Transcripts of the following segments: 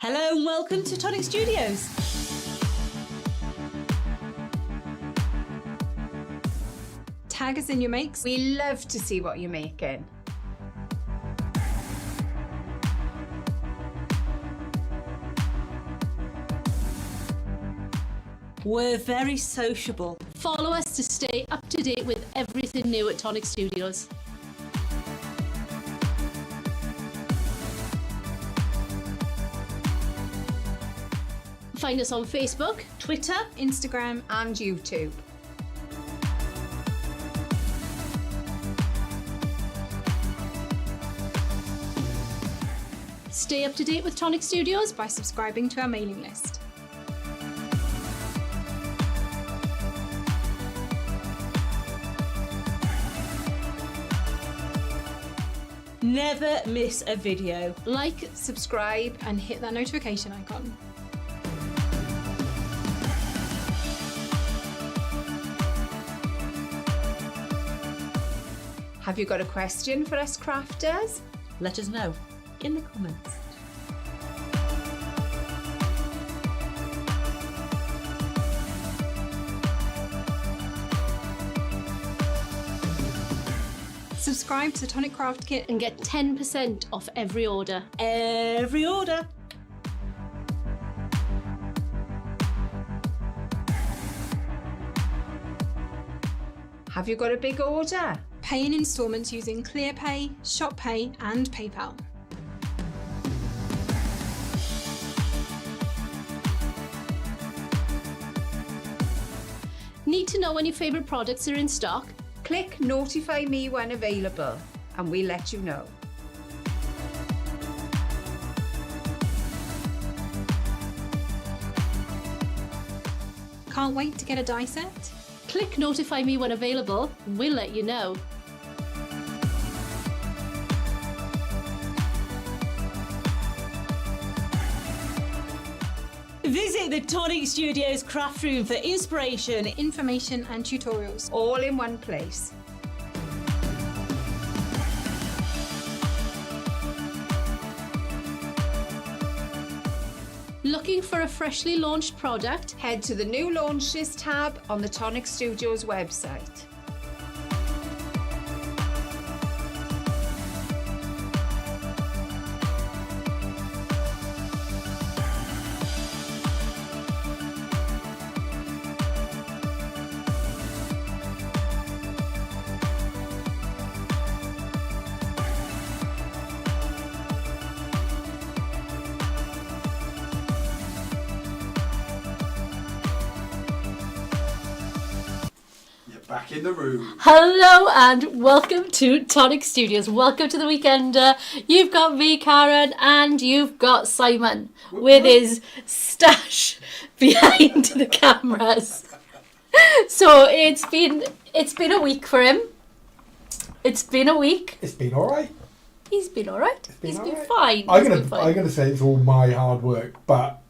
Hello and welcome to Tonic Studios. Tag us in your makes. We love to see what you're making. We're very sociable. Follow us to stay up to date with everything new at Tonic Studios. Find us on Facebook, Twitter, Instagram, And YouTube. stay up to date with Tonic Studios. by subscribing to our mailing list. Never miss a video. Like, Subscribe and hit that notification icon. Have you got a question for us crafters? Let us know in the comments. Subscribe to Tonic Craft Kit and get 10% off every order. every order. Have you got a big order? Pay in instalments using ClearPay, ShopPay and PayPal. Need to know when your favourite products are in stock? Click notify me when available and we'll let you know. Can't wait to get a die set? Click notify me when available, we'll let you know. Visit the Tonic Studios craft room for inspiration, information and tutorials. All in one place. Looking for a freshly launched product? Head to the new launches tab on the Tonic Studios website. Back in the room. Hello and welcome to Tonic Studios. Welcome to the Weekender. You've got me, Karen, and you've got Simon with his stash behind the cameras. So it's been a week for him. It's been a week. It's been all right. He's been all right. He's been alright. fine. I'm He's been fine. gonna say it's all my hard work, but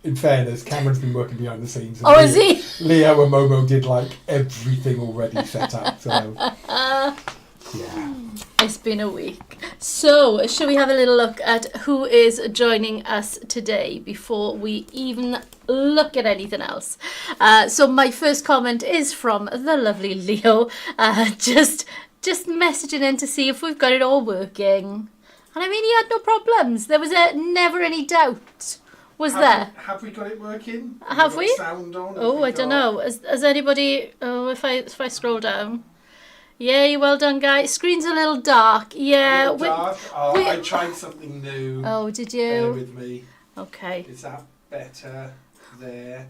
in fairness, Cameron's been working behind the scenes. And Oh, is he? Leo and Momo did like everything already set up. So yeah. It's been a week. So, shall we have a little look at who is joining us today before we even look at anything else? So my first comment is from the lovely Leo, just messaging in to see if we've got it all working. And I mean, he had no problems. There was never any doubt. Was there? Have we got it working? Have we? Got sound on? Oh, I don't know. Has anybody? Oh, if I scroll down. Yeah, well done, guys. Screen's a little dark. Yeah. Dark. I tried something new. Oh, did Bear you? with me. Okay. Is that better? There.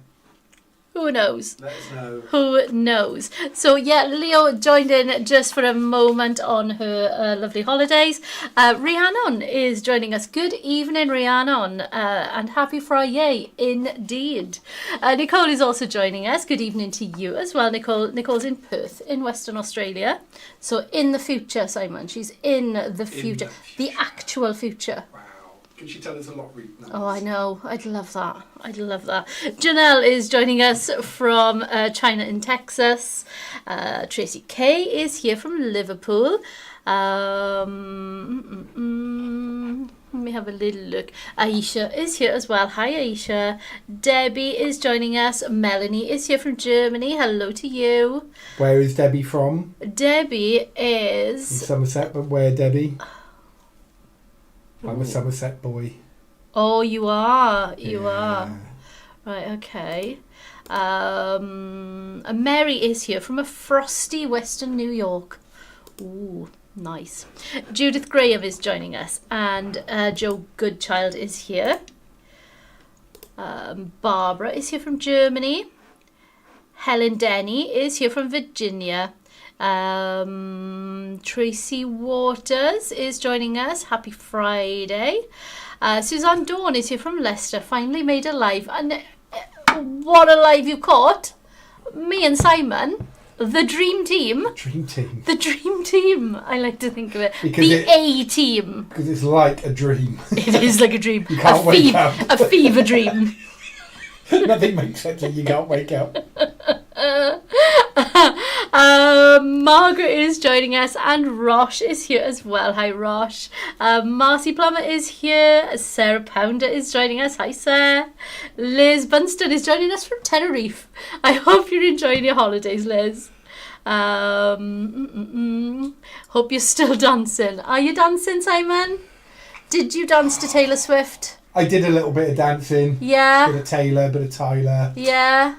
Who knows? Let us know. Who knows? So yeah, Leo joined in just for a moment on her lovely holidays. Rhiannon is joining us. Good evening, Rhiannon, and happy Friday indeed. Nicole is also joining us. Good evening to you as well, Nicole. Nicole's in Perth, in Western Australia. So in the future, Simon, she's in the future, the actual future. Wow. Can she tell us a lot, Reed? Oh, I know. I'd love that. Janelle is joining us from China in Texas. Tracy Kay is here from Liverpool. Let me have a little look. Aisha is here as well. Hi, Aisha. Debbie is joining us. Melanie is here from Germany. Hello to you. Where is Debbie from? Debbie In is... Somerset, but where, Debbie? I'm a Somerset boy. Oh, you are. You Yeah. are. Right, okay. Mary is here from a frosty Western New York. Ooh, nice. Judith Graham is joining us, and Joe Goodchild is here. Barbara is here from Germany. Helen Denny is here from Virginia. Tracy Waters is joining us. Happy Friday. Suzanne Dawn is here from Leicester. Finally made a live. And what a live you caught. Me and Simon. The dream team. Dream team. The dream team. I like to think of it. Because the A team. Because it's like a dream. It is like a dream. You can't wake up. A fever dream. Nothing makes sense and you can't wake up. Margaret is joining us, and Rosh is here as well. Hi, Rosh. Marcy Plummer is here. Sarah Pounder is joining us. Hi, Sarah. Liz Bunston is joining us from Tenerife. I hope you're enjoying your holidays, Liz. Hope you're still dancing. Are you dancing, Simon? Did you dance to Taylor Swift? I did a little bit of dancing. Yeah. Bit of Taylor, bit of Tyler. Yeah.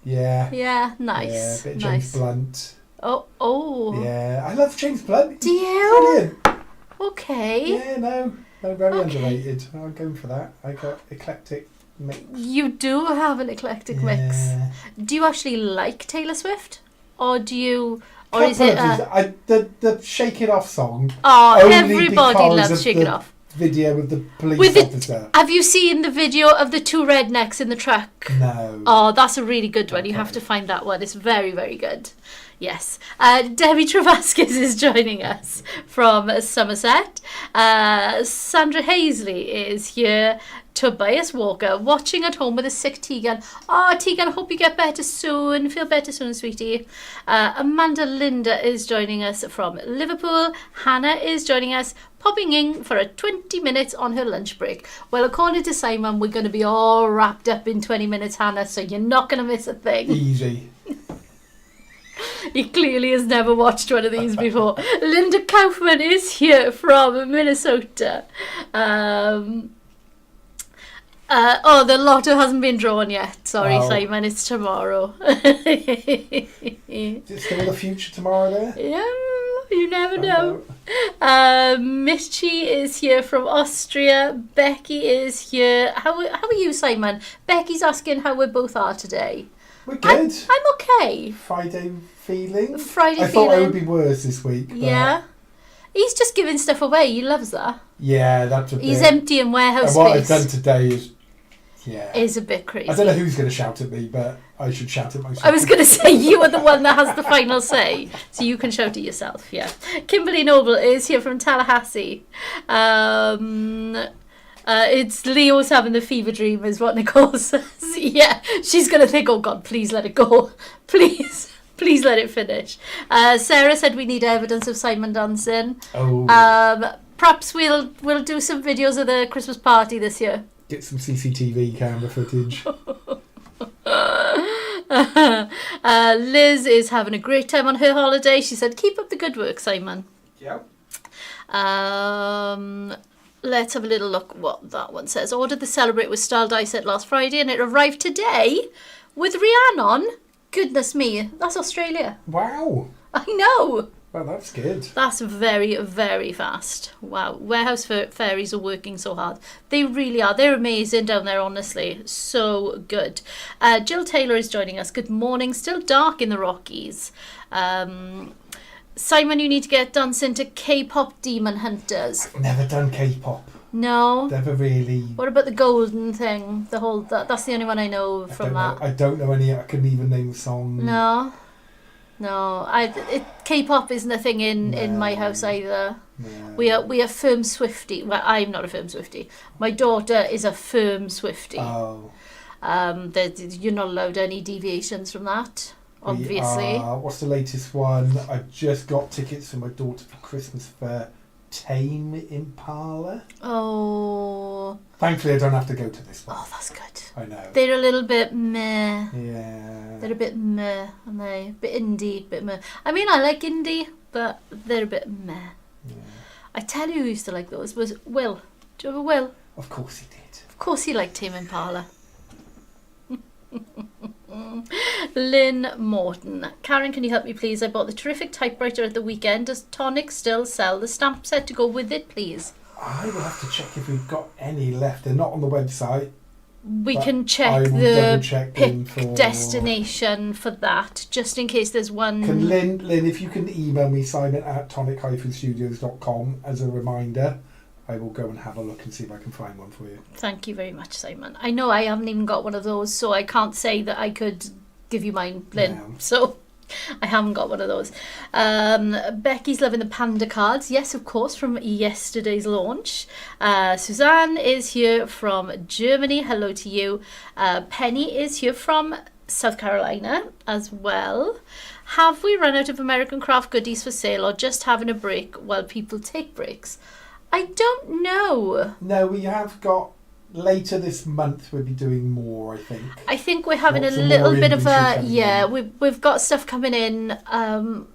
Yeah. Yeah, nice. Yeah, a bit of nice. James Blunt. Oh. Yeah, I love James Blunt. Do you? Brilliant. Okay. Yeah, no, very underrated. I'm going for that. I got eclectic mix. You do have an eclectic mix. Yeah. Do you actually like Taylor Swift? Or do you... Or Couple is it... of the Shake It Off song. Oh, only everybody because loves of Shake the It Off. Video with the police With officer. Have you seen the video of the two rednecks in the truck? No. Oh, that's a really good one. You have to find that one. It's very, very good. Yes. Debbie Travaskis is joining us from Somerset. Sandra Hazley is here. Tobias Walker watching at home with a sick Tegan. Oh, Tegan, I hope you get better soon. Feel better soon, sweetie. Amanda Linda is joining us from Liverpool. Hannah is joining us, popping in for a 20 minutes on her lunch break. Well, according to Simon, we're going to be all wrapped up in 20 minutes, Hannah, so you're not going to miss a thing. Easy. He clearly has never watched one of these before. Linda Kaufman is here from Minnesota. The lotto hasn't been drawn yet. Sorry, Simon, it's tomorrow. Is it still the future tomorrow there? Yeah, you never know. Michi is here from Austria. Becky is here. How are you, Simon? Becky's asking how we both are today. We're good. I'm okay. Friday feeling. I thought it would be worse this week. But Yeah. He's just giving stuff away. He loves that. Yeah, that's a bit. He's emptying warehouse and what space. I've done today is A bit crazy. I don't know who's going to shout at me, but I should shout at myself. I was going to say you are the one that has the final say, so you can shout at yourself. Yeah. Kimberly Noble is here from Tallahassee. It's Leo's having the fever dream, is what Nicole says. Yeah, she's going to think, oh God, please let it go. Please let it finish. Sarah said we need evidence of Simon dancing. Oh. Perhaps we'll do some videos of the Christmas party this year. Get some CCTV camera footage. Liz is having a great time on her holiday. She said, keep up the good work, Simon. Yeah. Let's have a little look what that one says. Ordered the Celebrate with Style die set last Friday and it arrived today with Rhiannon. Goodness me, that's Australia. Wow. I know. Well, that's good. That's very, very fast. Wow. Warehouse Fairies are working so hard. They really are. They're amazing down there, honestly. So good. Jill Taylor is joining us. Good morning. Still dark in the Rockies. Simon, you need to get dancing to K-pop Demon Hunters. I've never done K-pop. No. Never really. What about the golden thing? The whole that's the only one I know from that. I don't know any. I couldn't even name the song. No. K-pop isn't a thing in my house either. No. We are firm Swiftie. Well, I'm not a firm Swiftie. My daughter is a firm Swiftie. Oh. You're not allowed any deviations from that. Obviously. What's the latest one? I just got tickets for my daughter for Christmas for Tame Impala. Oh, Thankfully, I don't have to go to this one. oh, that's good. I know. They're a little bit meh. Yeah. They're a bit meh, aren't they? A bit indie, bit meh. I mean, I like indie, but they're a bit meh. Yeah. I tell you who used to like those was Will. Do you remember Will? Of course he did. Of course he liked Tame Impala. Lynn Morton. Karen, can you help me please? I bought the terrific typewriter at the weekend. Does Tonic still sell the stamp set to go with it, please? I will have to check if we've got any left. They're not on the website. We But can I check will the double-check them pick for- destination for that, just in case there's one. Can Lynn, if you can email me, Simon at tonic-studios.com as a reminder, I will go and have a look and see if I can find one for you. Thank you very much, Simon. I know I haven't even got one of those, so I can't say that I could give you mine, Lynn. No. So I haven't got one of those. Becky's loving the Panda cards. Yes, of course, from yesterday's launch. Suzanne is here from Germany. Hello to you. Penny is here from South Carolina as well. Have we run out of American craft goodies for sale or just having a break while people take breaks? I don't know. No, we have got later this month. We'll be doing more, I think. I think we're having Lots a of little more bit of inventory a coming we've got stuff coming in on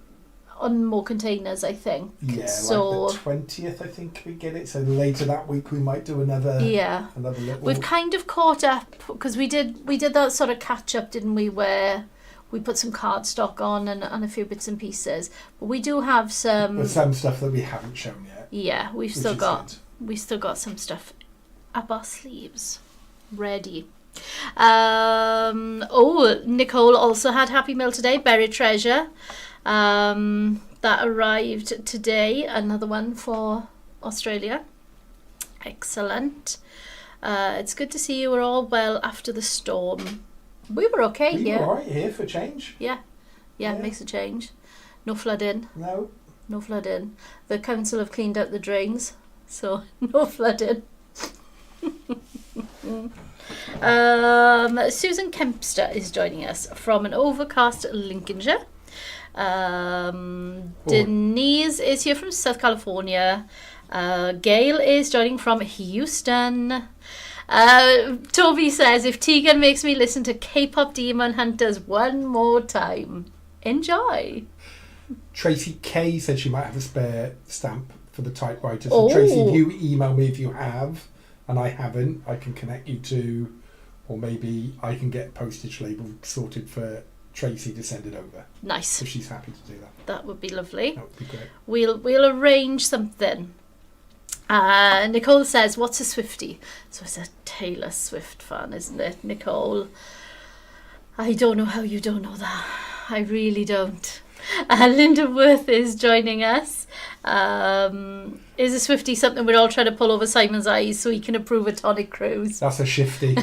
more containers, I think. Yeah, so like the 20th, I think we get it. So later that week we might do another. yeah, Another little. we've kind of caught up because we did that sort of catch up, didn't we? Where we put some cardstock on and a few bits and pieces, but we do have some. There's some stuff that we haven't shown yet. Yeah, we've which still is got some stuff up our sleeves, ready. Nicole also had Happy Meal today. Buried Treasure, that arrived today. Another one for Australia. Excellent. It's good to see you were all well after the storm. We were okay We here. were alright here for change. Yeah, Yeah. it makes a change. No flooding. No. No flooding. The council have cleaned out the drains, so no flooding. Susan Kempster is joining us from an overcast Lincolnshire. Denise is here from South California. Gail is joining from Houston. Toby says, if Tegan makes me listen to K-pop Demon Hunters one more time, enjoy. Tracy K said she might have a spare stamp for the typewriter. So Oh. Tracy, if you email me if you have, and I haven't, I can connect you to, or maybe I can get postage label sorted for Tracy to send it over. Nice. If she's happy to do that. That would be lovely. That would be great. We'll arrange something. Nicole says, what's a Swiftie? So it's a Taylor Swift fan, isn't it, Nicole? I don't know how you don't know that. I really don't. Linda Worth is joining us. Is a Swiftie something we're all trying to pull over Simon's eyes so he can approve a Tonic cruise? That's a shifty.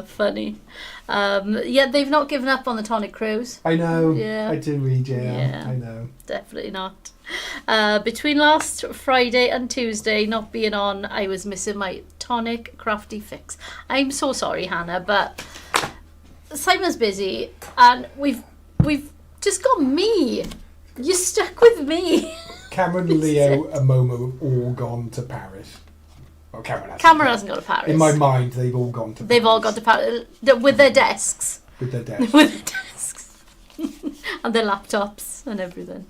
Funny. They've not given up on the Tonic cruise. I know. Yeah. I did read, Yeah. I know. Definitely not. Between last Friday and Tuesday not being on, I was missing my Tonic Crafty fix. I'm so sorry, Hannah, but Simon's busy and we've just got me. You're stuck with me. Cameron, Leo, and Momo have all gone to Paris. Well, Cameron Hasn't gone to Paris. In my mind, they've all gone to Paris. They've all gone to Paris with their desks. With their desks. With their desks. And their laptops and everything.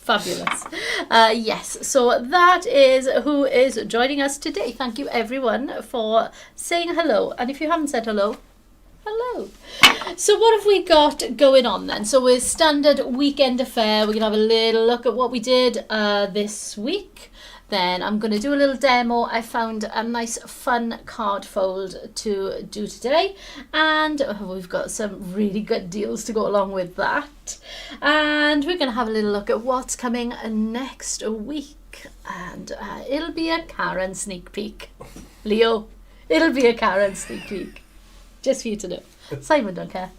Fabulous. Yes, so that is who is joining us today. Thank you everyone for saying hello. And if you haven't said hello, hello. So what have we got going on then? So we're standard weekend affair. We're going to have a little look at what we did this week. Then I'm going to do a little demo. I found a nice fun card fold to do today. And we've got some really good deals to go along with that. And we're going to have a little look at what's coming next week. And it'll be a Karen sneak peek. Leo, it'll be a Karen sneak peek. Just for you to know. Simon don't care.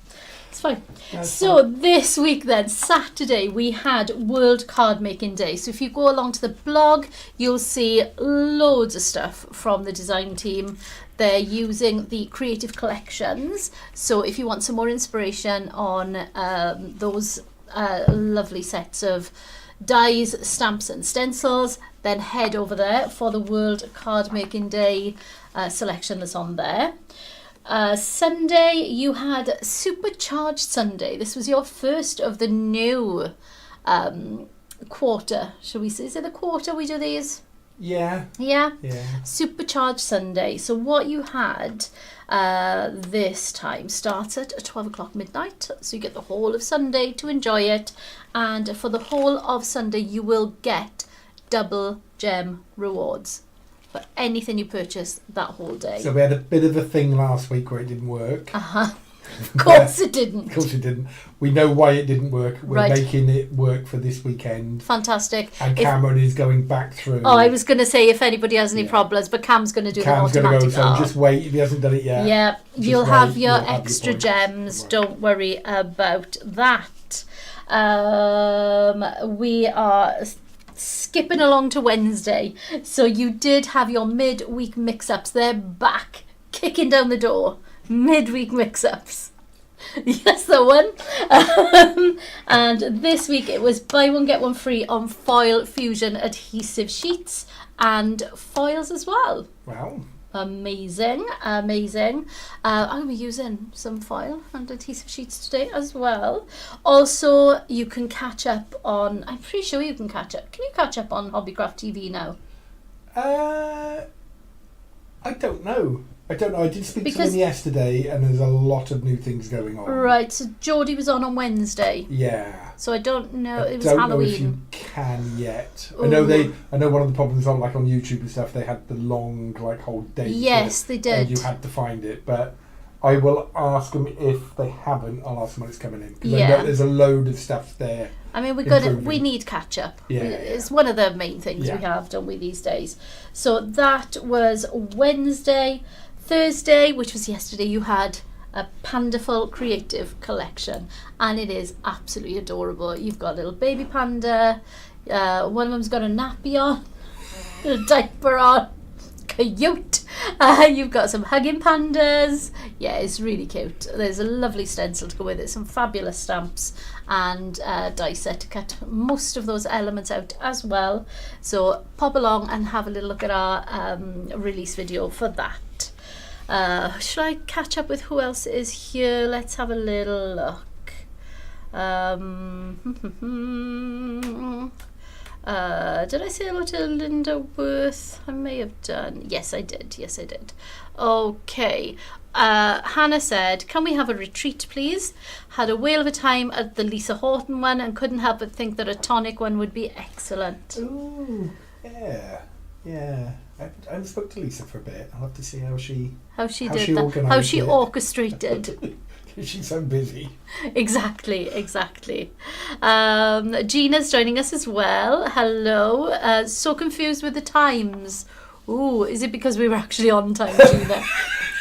It's fine. So this week then, Saturday, we had World Card Making Day. So if you go along to the blog, you'll see loads of stuff from the design team. They're using the creative collections. So if you want some more inspiration on those lovely sets of dies, stamps and stencils, then head over there for the World Card Making Day selection that's on there. Sunday, you had Supercharged Sunday. This was your first of the new quarter. Shall we say, is it the quarter we do these? Yeah. Yeah? Yeah. Supercharged Sunday. So what you had this time starts at 12 o'clock midnight. So you get the whole of Sunday to enjoy it. And for the whole of Sunday, you will get double gem rewards for anything you purchase that whole day. So we had a bit of a thing last week where it didn't work. Of course it didn't. Of course it didn't. We know why it didn't work. We're Right. making it work for this weekend. Fantastic. And Cameron is going back through. Oh, I was going to say if anybody has any Yeah. problems, but Cam's going to do Cam's the going to automatic. go, so just wait. If he hasn't done it yet. Yeah, just you'll wait, have your you'll have your extra points. gems. Right. Don't worry about that. We are skipping along to Wednesday. So you did have your midweek mix-ups. They're back, kicking down the door. Midweek mix-ups. Yes, the one. And this week it was buy one get one free on foil fusion adhesive sheets and foils as well. Wow. Amazing. I'm going to be using some foil and adhesive sheets today as well. Also, you can catch up on, I'm pretty sure you can catch up. Can you catch up on Hobbycraft TV now? I don't know. I did speak to Because- them yesterday, and there's a lot of new things going on. Right, so Geordie was on Wednesday. Yeah. So I don't know, I it was don't Halloween. know if you can yet. Ooh. I know one of the problems on like on YouTube and stuff. They had the long like whole day. Yes, they did. And you had to find it, but I will ask them if they haven't. I'll ask them when it's coming in because I Yeah. know there's a load of stuff there. I mean, we improving. need catch up. Yeah, It's one of the main things Yeah. we have, don't we, these days? So that was Wednesday. Thursday, which was yesterday, you had a Pandaful Creative collection, and it is absolutely adorable. You've got a little baby panda, one of them's got a nappy on, a diaper on, cute. You've got some hugging pandas. Yeah, it's really cute. There's a lovely stencil to go with it, some fabulous stamps, and die set to cut most of those elements out as well. So pop along and have a little look at our release video for that. Should I catch up with who else is here? Let's have a little look. Did I say hello to Linda Worth? I may have done. Yes, I did. Okay. Hannah said, can we have a retreat, please? Had a whale of a time at the Lisa Horton one and couldn't help but think that a Tonic one would be excellent. Ooh, yeah. I haven't spoke to Lisa for a bit. I'll have to see how she orchestrated. She's so busy. Exactly. Gina's joining us as well. Hello. So confused with the times. Ooh, is it because we were actually on time, Gina?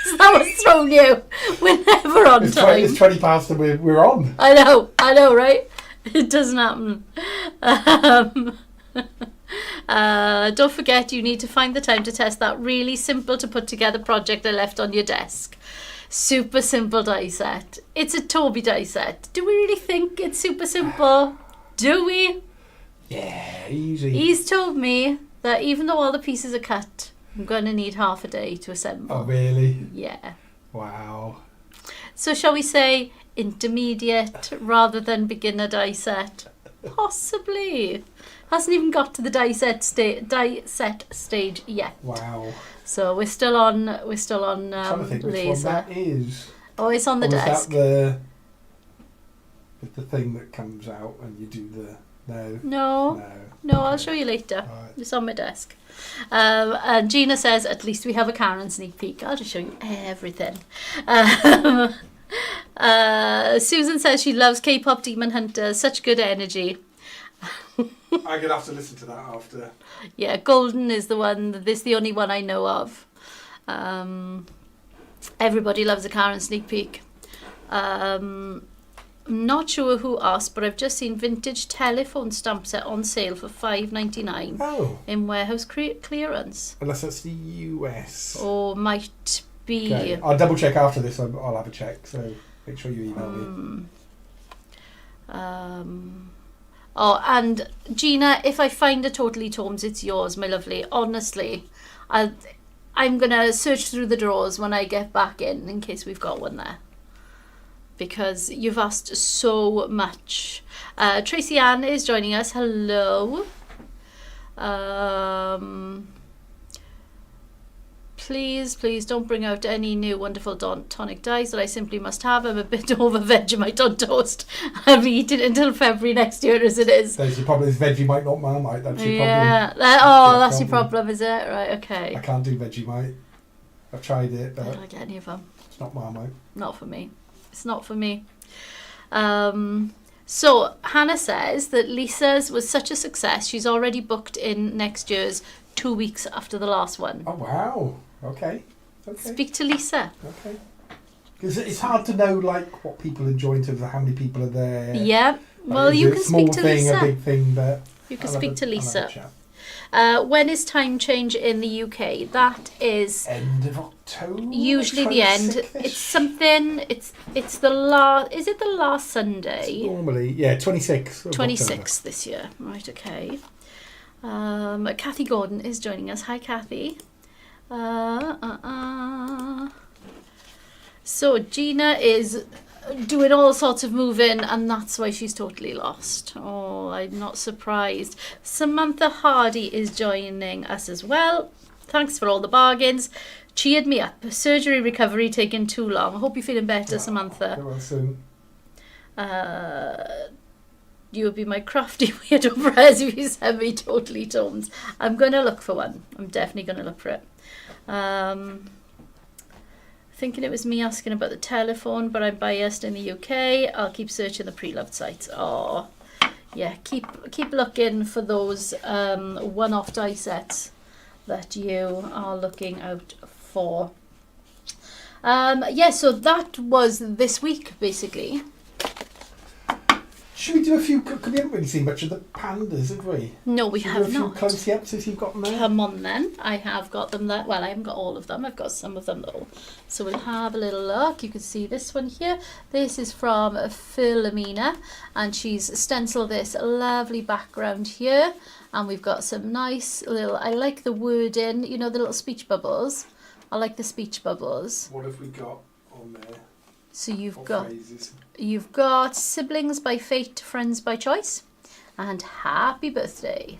Is that what's thrown you? We're never on time. It's 20 past and we're on. I know, right? It doesn't happen. Don't forget, you need to find the time to test that really simple to put together project I left on your desk. Super simple die set. It's a Toby die set. Do we really think it's super simple? Do we? Yeah, easy. He's told me that even though all the pieces are cut, I'm going to need half a day to assemble. Oh, really? Yeah. Wow. So shall we say intermediate rather than beginner die set? Possibly. Hasn't even got to the die set stage yet. Wow. So we're still on I'm trying to think which one laser. that is. Oh, it's on the Or desk. is that the thing that comes out and you do the... No. No, I'll show you later. Right. It's on my desk. And Gina says, at least we have a Karen sneak peek. I'll just show you everything. Susan says she loves K-pop Demon Hunters. Such good energy. I'm going to have to listen to that after. Yeah, Golden is the one. This is the only one I know of. Everybody loves a Karen sneak peek. I'm not sure who asked, but I've just seen vintage telephone stamp set on sale for $5.99 Oh. in warehouse clearance. Unless that's the US. Or might be. Okay. I'll double check after this. I'll have a check. So make sure you email me. Oh, and Gina, if I find a Totally Tomes, it's yours, my lovely. Honestly, I'm going to search through the drawers when I get back in case we've got one there. Because you've asked so much. Tracy Ann is joining us. Hello. Please don't bring out any new wonderful tonic dyes that I simply must have. I'm a bit over Vegemite on toast. I'll be eating it until February next year as it is. There's your problem is Vegemite, not Marmite. That's your Yeah. problem. That's your problem, is it? Right, okay. I can't do Vegemite. I've tried it, but I don't like any of them. it's not Marmite. Not for me. It's not for me. So Hannah says that Lisa's was such a success. She's already booked in next year's 2 weeks after the last one. Oh, wow. Okay. Speak to Lisa. Okay. Because it's hard to know like what people enjoy in terms of how many people are there. Yeah. Well, you can speak to Lisa. Small thing, a big thing, but you can speak to Lisa. Chat. When is time change in the UK? That is end of October. Usually the end. It's something. It's the last. Is it the last Sunday? Normally, yeah, 26th. 26th this year. Right. Okay. Kathy Gordon is joining us. Hi, Kathy. So Gina is doing all sorts of moving, and that's why she's totally lost. Oh, I'm not surprised. Samantha Hardy is joining us as well. Thanks for all the bargains. Cheered me up. Surgery recovery taking too long. I hope you're feeling better, Samantha. Get well soon. You would be my crafty weirdo prayers if you send me Totally Tomes. I'm going to look for one. I'm definitely going to look for it. Thinking it was me asking about the telephone, but I'm biased in the UK. I'll keep searching the pre-loved sites. Oh, yeah, keep looking for those one-off die sets that you are looking out for. Yeah, so that was this week, basically. Should we do a few? Because we haven't really seen much of the pandas, have we? No, we have do a few not. close-ups if you've got them there. Come on then. I have got them there. Well, I haven't got all of them. I've got some of them though. So we'll have a little look. You can see this one here. This is from Philomena, and she's stenciled this lovely background here. And we've got some nice little, I like the wording, you know, the little speech bubbles. I like the speech bubbles. What have we got on there? So Phrases? You've got siblings by fate, friends by choice, and happy birthday.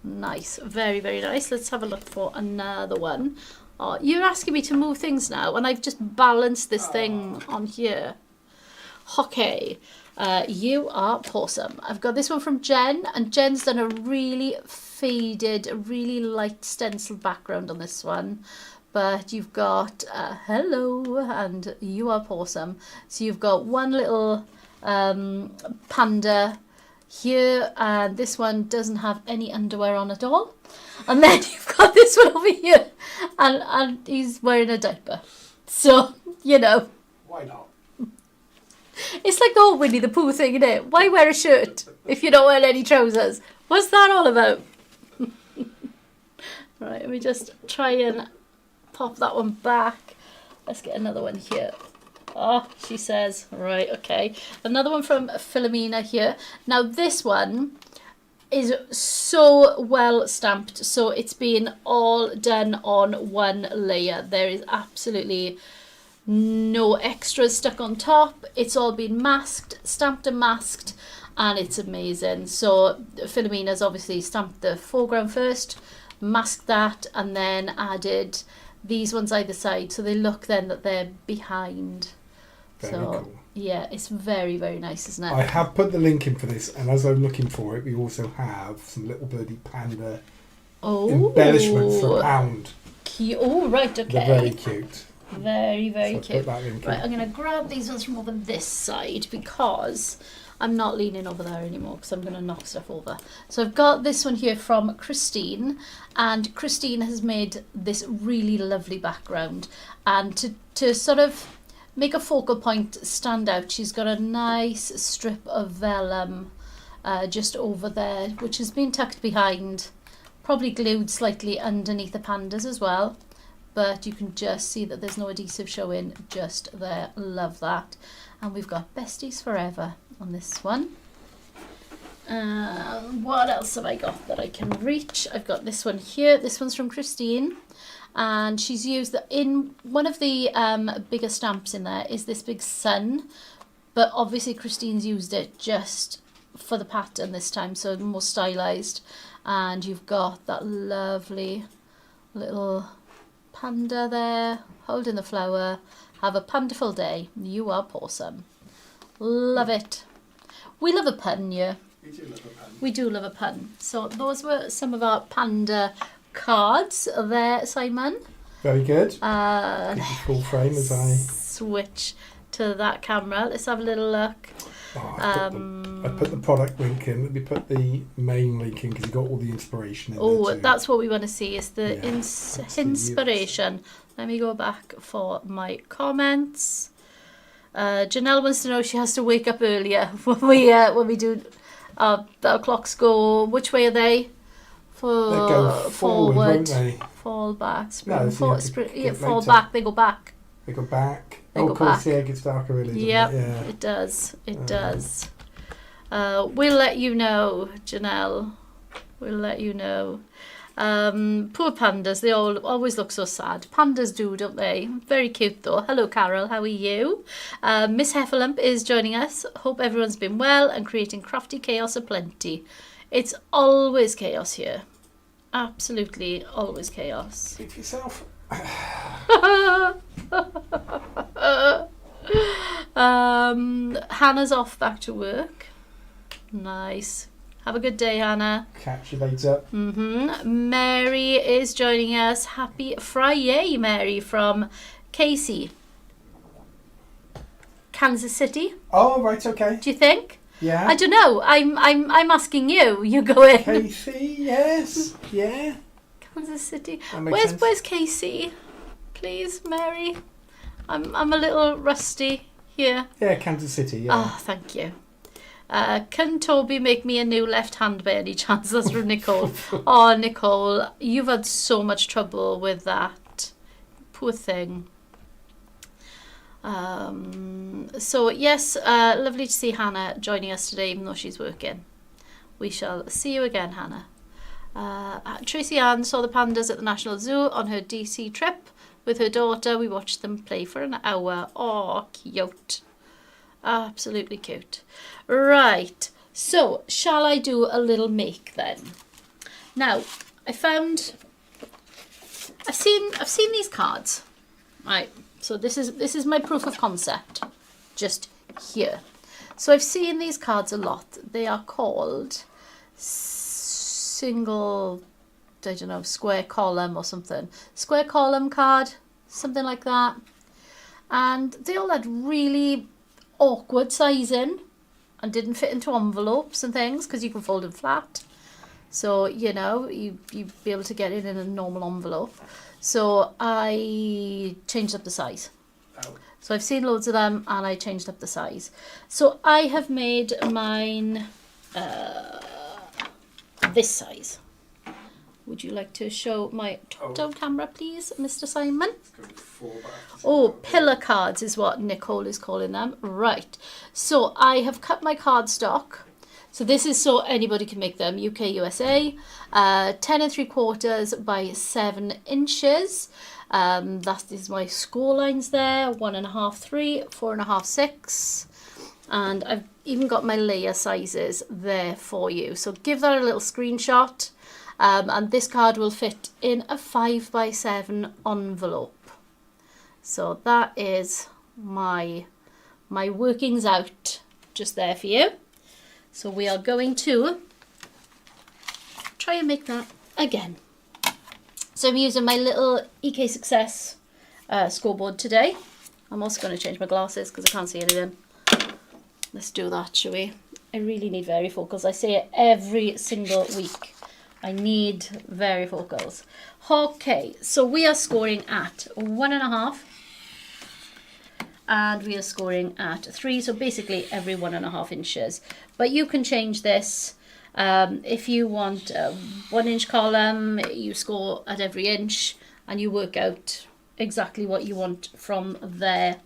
Nice, very, very nice. Let's have a look for another one. Oh, you're asking me to move things now, and I've just balanced this thing on here. Okay, you are awesome. I've got this one from Jen, and Jen's done a really faded, really light stenciled background on this one. But you've got hello, and you are awesome. So you've got one little panda here, and this one doesn't have any underwear on at all. And then you've got this one over here, and he's wearing a diaper. So, you know. Why not? It's like the whole Winnie the Pooh thing, isn't it? Why wear a shirt if you don't wear any trousers? What's that all about? Right, let me just try and pop that one back. Let's get another one here. Oh, she says, right, okay. Another one from Philomena here. Now this one is so well stamped, so it's been all done on one layer. There is absolutely no extras stuck on top. It's all been masked, stamped and masked, and it's amazing. So Philomena's obviously stamped the foreground first, masked that, and then added these ones either side, so they look then that they're behind. Very cool. Yeah, it's very, very nice, isn't it? I have put the link in for this, and as I'm looking for it, we also have some little birdie panda embellishments for £1. Cute. Oh, right, okay. They're very cute. Very, very cute. Put that link in. Right, I'm going to grab these ones from over this side because I'm not leaning over there anymore because I'm going to knock stuff over. So I've got this one here from Christine, and Christine has made this really lovely background, and to sort of make a focal point stand out, she's got a nice strip of vellum just over there, which has been tucked behind, probably glued slightly underneath the pandas as well, but you can just see that there's no adhesive showing just there. Love that. And we've got Besties Forever on this one. What else have I got that I can reach? I've got this one here. This one's from Christine. And she's used in one of the bigger stamps in there is this big sun. But obviously Christine's used it just for the pattern this time, so more stylized. And you've got that lovely little panda there holding the flower. Have a pandaful day. You are awesome. Love it. We love a pun, yeah. We do love a pun. We do love a pun. So those were some of our panda cards there, Simon. Very good. Keep it full frame as I switch to that camera. Let's have a little look. I put the product link in. Let me put the main link in because you've got all the inspiration in there too. That's what we want to see, is the that's inspiration. Let me go back for my comments. Janelle wants to know she has to wake up earlier when we do our clocks go. Which way are they? They go forward, won't they? Fall back, spring, No, fall, so spring, get fall later. back. They go back. They go back. They of go course, back. yeah, it gets darker early. Yep, Yeah, it does. It does. We'll let you know, Janelle. We'll let you know. Poor pandas, they always look so sad. Pandas do, don't they? Very cute though. Hello Carol, how are you? Miss Heffalump is joining us. Hope everyone's been well and creating crafty chaos aplenty. It's always chaos here. Absolutely always chaos. Speak for yourself. Hannah's off back to work. Nice. Have a good day, Hannah. Catch you later. Mary is joining us. Happy Friday, Mary, from Casey, Kansas City. Oh, right, okay. Do you think? Yeah. I don't know. I'm asking you. You go in. Casey, yes. Yeah. Kansas City. That makes sense. Where's Casey? Please, Mary. I'm a little rusty here. Yeah, Kansas City, yeah. Oh, thank you. Can Toby make me a new left hand by any chance? That's from Nicole. Oh, Nicole, you've had so much trouble with that. Poor thing. So, yes, lovely to see Hannah joining us today, even though she's working. We shall see you again, Hannah. Tracy Ann saw the pandas at the National Zoo on her DC trip with her daughter. We watched them play for an hour. Oh, cute. Absolutely cute. Right, so shall I do a little make then? Now, I've seen these cards. Right, so this is my proof of concept, just here. So I've seen these cards a lot. They are called single, I don't know, square column or something. Square column card, something like that. And they all had really awkward sizing and didn't fit into envelopes and things because you can fold them flat. So, you know, you'd be able to get it in a normal envelope. So I changed up the size. Oh. So I've seen loads of them and I changed up the size. So I have made mine this size. Would you like to show my top-down camera, please, Mr. Simon? Oh, pillar cards is what Nicole is calling them. Right. So I have cut my cardstock. So this is so anybody can make them. UK, USA. 10 3/4 by 7 inches. That is my score lines there. 1.5, 3, 4.5, 6. And I've even got my layer sizes there for you. So give that a little screenshot. And this card will fit in a 5 by 7 envelope. So that is my workings out just there for you. So we are going to try and make that again. So I'm using my little EK Success scoreboard today. I'm also going to change my glasses because I can't see anything. Let's do that, shall we? I really need varifocals. I say it every single week. I need varifocals. Okay, so we are scoring at 1.5 and we are scoring at 3, so basically every 1.5 inches. But you can change this. If you want a 1 inch column, you score at every inch and you work out exactly what you want from there.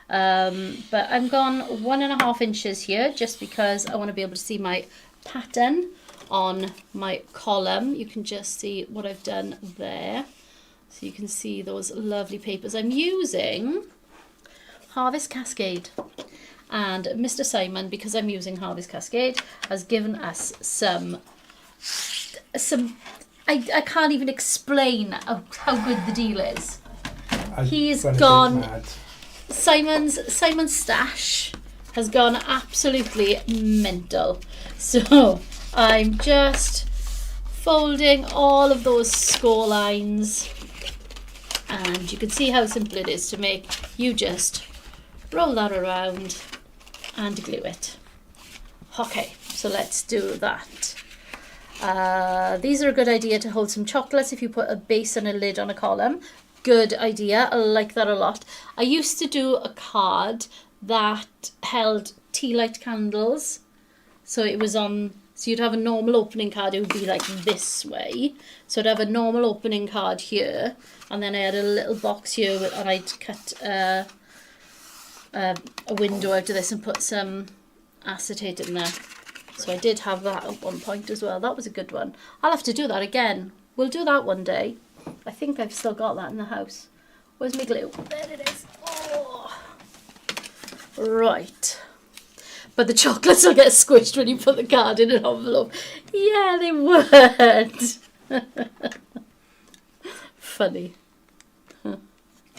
But I'm gone 1.5 inches here just because I want to be able to see my pattern on my column. You can just see what I've done there. So you can see those lovely papers. I'm using Harvest Cascade. And Mr. Simon, because I'm using Harvest Cascade, has given us some I can't even explain how good the deal is. He's gone, Simon's stash has gone absolutely mental. So I'm just folding all of those score lines, and you can see how simple it is to make. You just roll that around and glue it. Okay, so let's do that. These are a good idea to hold some chocolates if you put a base and a lid on a column. Good idea, I like that a lot. I used to do a card that held tea light candles. So it was on, so you'd have a normal opening card, it would be like this way. So I'd have a normal opening card here, and then I had a little box here, and I'd cut a window out of this and put some acetate in there. So I did have that at one point as well. That was a good one. I'll have to do that again. We'll do that one day. I think I've still got that in the house. Where's my glue? There it is. Oh. Right. But the chocolates will get squished when you put the card in an envelope. Yeah, they would. Funny.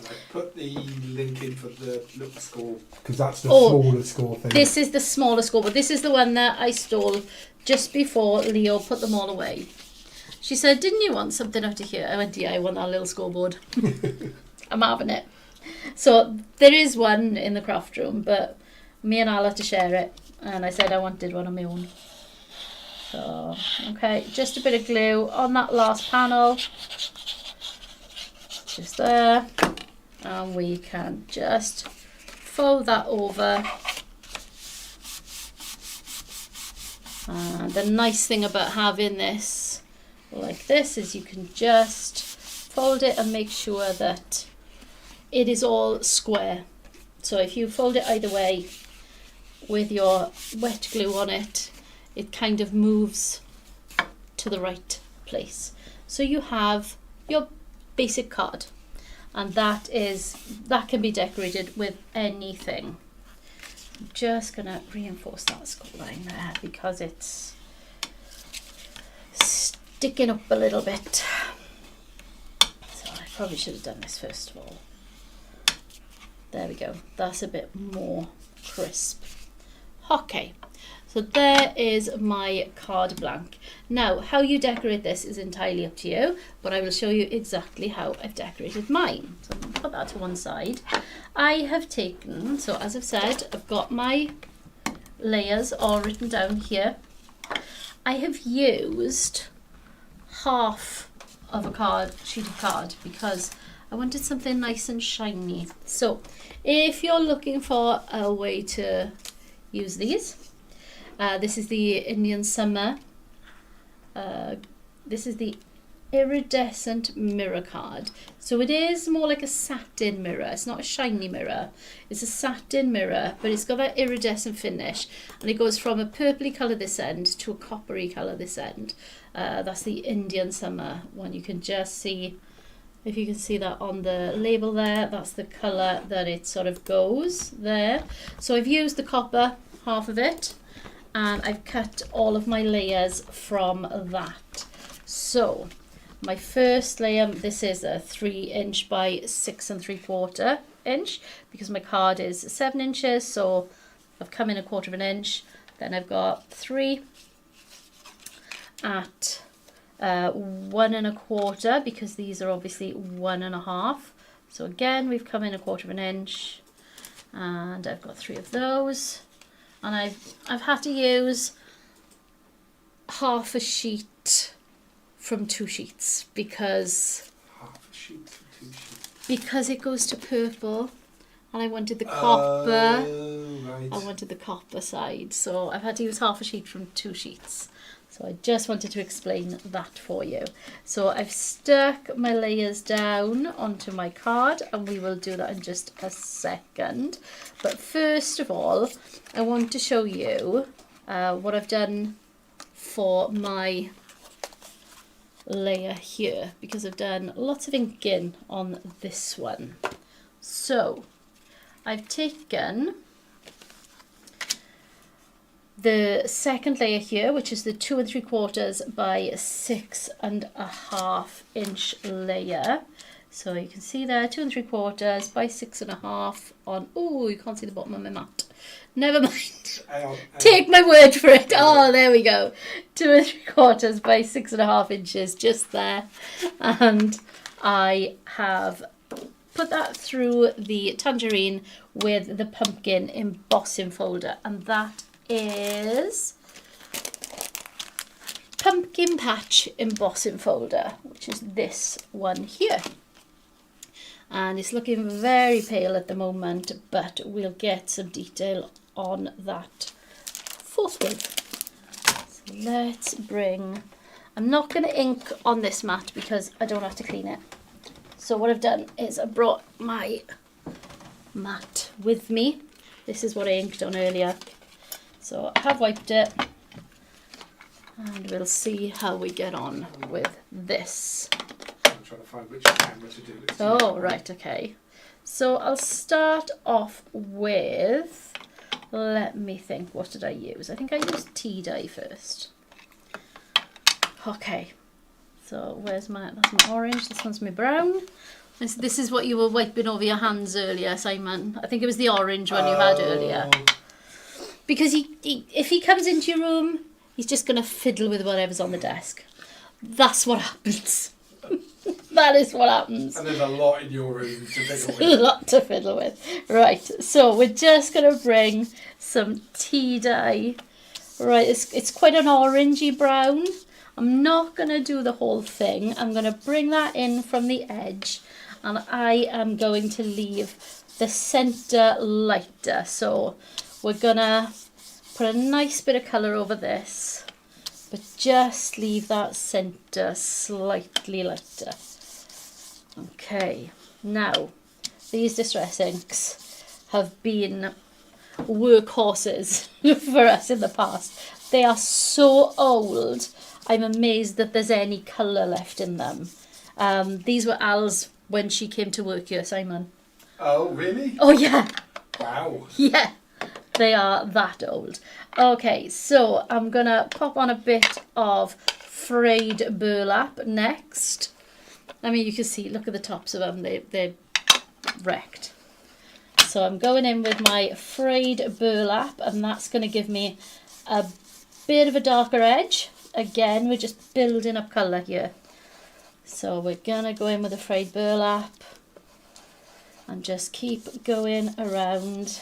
I put the link in for the little score because that's the smaller score thing. This is the smaller score, but this is the one that I stole just before Leo put them all away. She said, "Didn't you want something out of here?" I went, "Yeah, I want that little scoreboard." I'm having it. So there is one in the craft room, but me and Al had to share it, and I said I wanted one on my own. So okay, just a bit of glue on that last panel, just there. And we can just fold that over. And the nice thing about having this like this is you can just fold it and make sure that it is all square. So if you fold it either way with your wet glue on it, it kind of moves to the right place. So you have your basic card. And that can be decorated with anything. I'm just going to reinforce that score line there because it's sticking up a little bit. So I probably should have done this first of all. There we go. That's a bit more crisp. Okay. So there is my card blank. Now, how you decorate this is entirely up to you, but I will show you exactly how I've decorated mine. So I'm going to put that to one side. I have taken, so as I've said, I've got my layers all written down here. I have used half of a sheet of card because I wanted something nice and shiny. So if you're looking for a way to use these, this is the Indian Summer. This is the iridescent mirror card. So it is more like a satin mirror. It's not a shiny mirror. It's a satin mirror, but it's got that iridescent finish. And it goes from a purpley colour this end to a coppery colour this end. That's the Indian Summer one. You can just see, if you can see that on the label there, that's the colour that it sort of goes there. So I've used the copper, half of it, and I've cut all of my layers from that. So my first layer, this is a 3" by 6 3/4 inch because my card is 7 inches, so I've come in 1/4 inch. Then I've got 3 at 1 1/4 because these are obviously 1 1/2. So again, we've come in 1/4 inch, and I've got 3 of those. And I've had to use half a sheet from 2 sheets because it goes to purple, and I wanted the copper. Right. I wanted the copper side, so I've had to use half a sheet from 2 sheets. So I just wanted to explain that for you. So I've stuck my layers down onto my card, and we will do that in just a second. But first of all, I want to show you what I've done for my layer here, because I've done lots of inking on this one. So I've taken the second layer here, which is the 2 3/4 by 6.5 inch layer. So you can see there, 2 3/4 by 6.5 on, oh, you can't see the bottom of my mat. Never mind. Take my word for it. Oh, there we go. 2 3/4 by 6.5 inches just there. And I have put that through the tangerine with the pumpkin embossing folder, and that is Pumpkin Patch embossing folder, which is this one here. And it's looking very pale at the moment, but we'll get some detail on that forthwith. So let's bring, I'm not going to ink on this mat because I don't have to clean it. So what I've done is I brought my mat with me. This is what I inked on earlier. So I have wiped it, and we'll see how we get on with this. I'm trying to find which camera to do this. Oh, right, okay. So I'll start off with, let me think, what did I use? I think I used tea dye first. Okay, so where's that's my orange, this one's my brown. This is what you were wiping over your hands earlier, Simon. I think it was the orange one you had earlier. Because if he comes into your room, he's just going to fiddle with whatever's on the desk. That's what happens. That is what happens. And there's a lot in your room to fiddle with. A lot to fiddle with. Right, so we're just going to bring some tea dye. Right, it's quite an orangey brown. I'm not going to do the whole thing. I'm going to bring that in from the edge, and I am going to leave the centre lighter. So we're going to put a nice bit of colour over this, but just leave that centre slightly lighter. Okay, now these distress inks have been workhorses for us in the past. They are so old, I'm amazed that there's any colour left in them. These were Al's when she came to work here, Simon. Oh, really? Oh, yeah. Wow. Yeah, they are that old. Okay, so I'm going to pop on a bit of frayed burlap next. I mean, you can see, look at the tops of them, they're wrecked. So I'm going in with my frayed burlap, and that's going to give me a bit of a darker edge. Again, we're just building up colour here. So we're going to go in with the frayed burlap and just keep going around.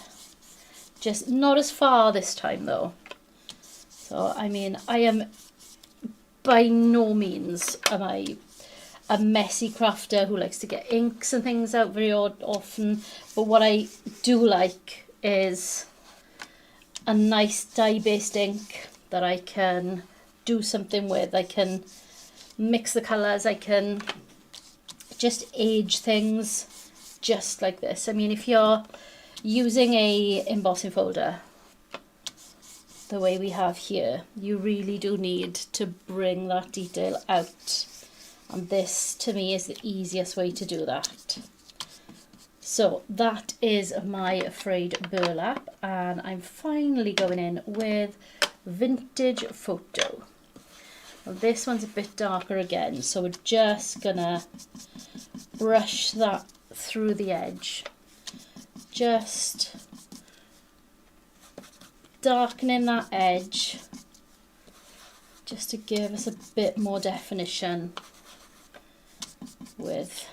Just not as far this time though. So, I mean, I am by no means am I a messy crafter who likes to get inks and things out very often. But what I do like is a nice dye-based ink that I can do something with. I can mix the colours, I can just age things just like this. I mean, if you're using a embossing folder the way we have here, you really do need to bring that detail out, and this to me is the easiest way to do that. So that is my frayed burlap, and I'm finally going in with Vintage Photo. Well, this one's a bit darker again, so we're just gonna brush that through the edge, just darkening that edge just to give us a bit more definition with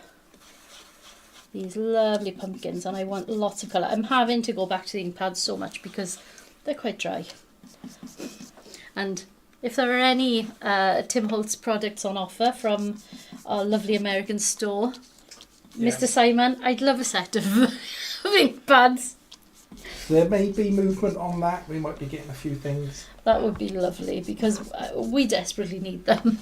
these lovely pumpkins. And I want lots of colour. I'm having to go back to the ink pads so much because they're quite dry. And if there are any Tim Holtz products on offer from our lovely American store, yeah, Mr. Simon, I'd love a set of ink pads. there may be movement on that. We might be getting a few things. That would be lovely because we desperately need them.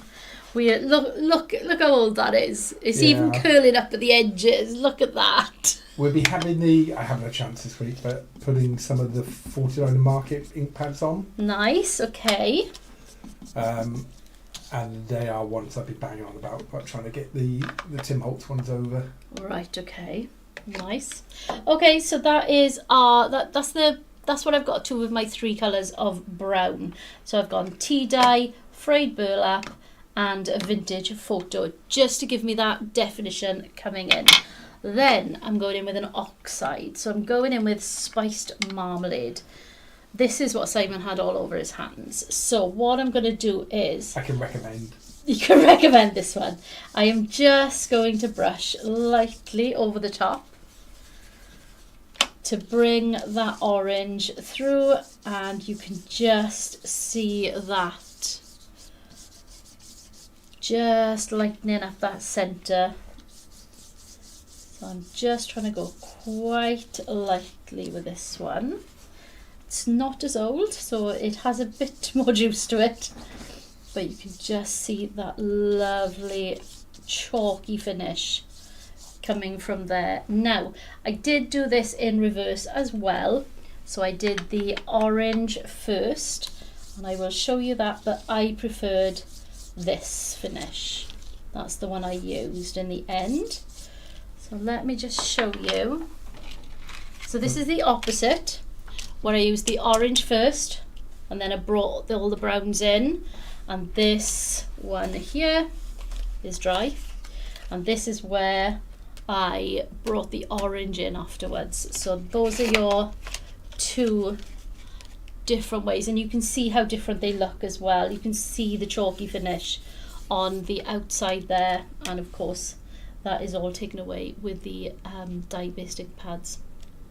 We look how old that is. It's even curling up at the edges. Look at that. We'll be having I haven't had a chance this week, but putting some of the 49 Market ink pads on. Nice, okay. And they are ones I've been banging on about trying to get the Tim Holtz ones over. Right, okay. Nice. Okay, so that is that's what I've got to with my 3 colours of brown. So I've gone tea dye, frayed burlap, and a vintage photo, just to give me that definition coming in. Then I'm going in with an oxide. So I'm going in with spiced marmalade. This is what Simon had all over his hands. So what I'm going to do is... I can recommend. You can recommend this one. I am just going to brush lightly over the top to bring that orange through, and you can just see that. Just lightening up that centre. So I'm just trying to go quite lightly with this one. It's not as old, so it has a bit more juice to it. But you can just see that lovely chalky finish coming from there. Now, I did do this in reverse as well. So I did the orange first, and I will show you that, but I preferred this finish. That's the one I used in the end. So let me just show you. So this is the opposite, where I used the orange first, and then I brought all the browns in. And this one here is dry, and this is where I brought the orange in afterwards. So those are your 2 different ways, and you can see how different they look as well. You can see the chalky finish on the outside there, and of course that is all taken away with the dye-based ink pads.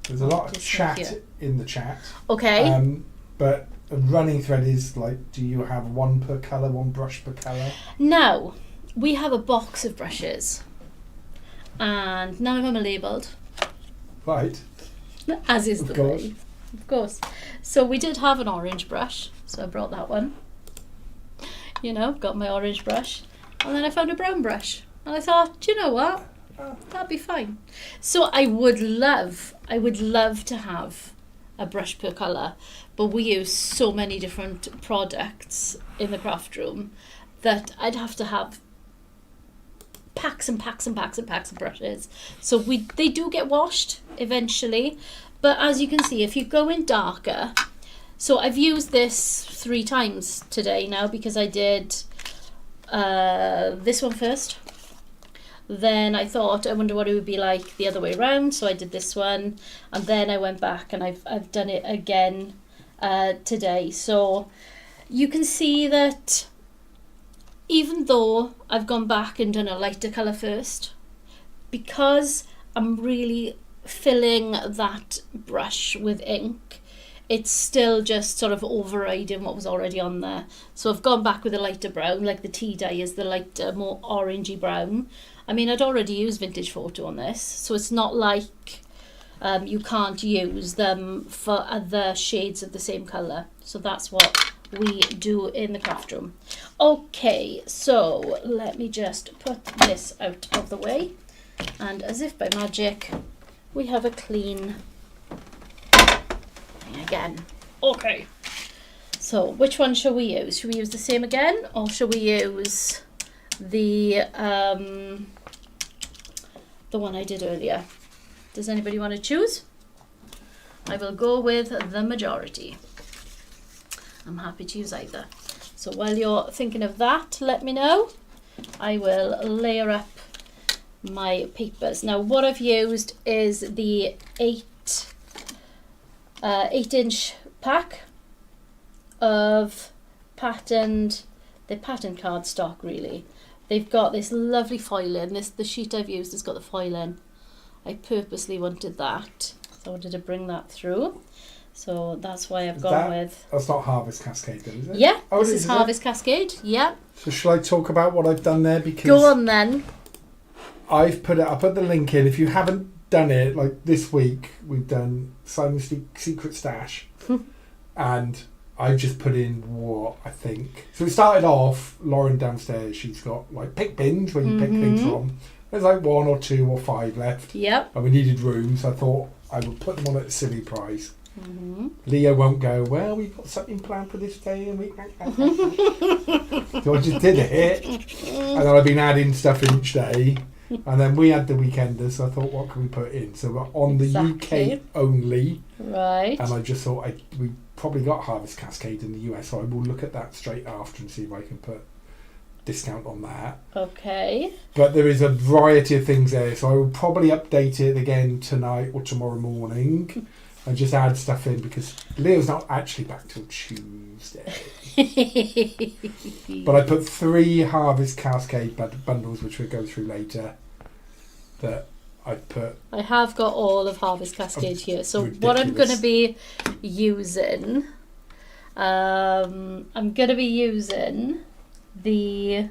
There's a lot of chat in the chat. Okay. But a running thread is like, do you have one per colour, one brush per colour? Now, we have a box of brushes, and none of them are labelled. Right. As is the way. Of course. So we did have an orange brush, so I brought that one. You know, got my orange brush, and then I found a brown brush, and I thought, do you know what? That'd be fine. So I would love to have a brush per colour, but we use so many different products in the craft room that I'd have to have packs and packs and packs and packs of brushes. So they do get washed eventually, but as you can see, if you go in darker, so I've used this 3 times today now, because I did this one first. Then I thought, I wonder what it would be like the other way around, so I did this one, and then I went back and I've done it again today. So you can see that even though I've gone back and done a lighter colour first, because I'm really filling that brush with ink, it's still just sort of overriding what was already on there. So I've gone back with a lighter brown, like the tea dye is the lighter, more orangey brown. I mean, I'd already used vintage photo on this, so it's not like you can't use them for other shades of the same colour. So that's what we do in the craft room. Okay, so let me just put this out of the way, and as if by magic, we have a clean thing again. Okay, so which one shall we use? Should we use the same again, or should we use the one I did earlier? Does anybody want to choose? I will go with the majority. I'm happy to use either. So while you're thinking of that, let me know. I will layer up my papers. Now what I've used is the 8-inch pack of patterned cardstock really. They've got this lovely foil in. The sheet I've used has got the foil in. I purposely wanted that. So I wanted to bring that through. So that's why I've gone with... That's not Harvest Cascade then, is it? Yeah, this is Harvest Cascade. Yeah. So shall I talk about what I've done there? Because go on then. I put the link in. If you haven't done it, like this week, we've done Simon's Secret Stash. And I've just put in what I think. So we started off, Lauren downstairs, she's got like pick bins where you pick things from. There's like 1 or 2 or 5 left. Yep. And we needed room, so I thought I would put them on at a silly price. Leo won't go, well, we've got something planned for this day and we so I just did it. And then I've been adding stuff each day. And then we had the weekender, so I thought, what can we put in? So we're on the UK only. Right. And I just thought we probably got Harvest Cascade in the US, so I will look at that straight after and see if I can put discount on that. Okay. But there is a variety of things there, so I will probably update it again tonight or tomorrow morning and just add stuff in because Leo's not actually back till Tuesday. But I put 3 Harvest Cascade bundles, which we'll go through later, that I put. I have got all of Harvest Cascade here. So ridiculous. what I'm going to be using, I'm going to be using the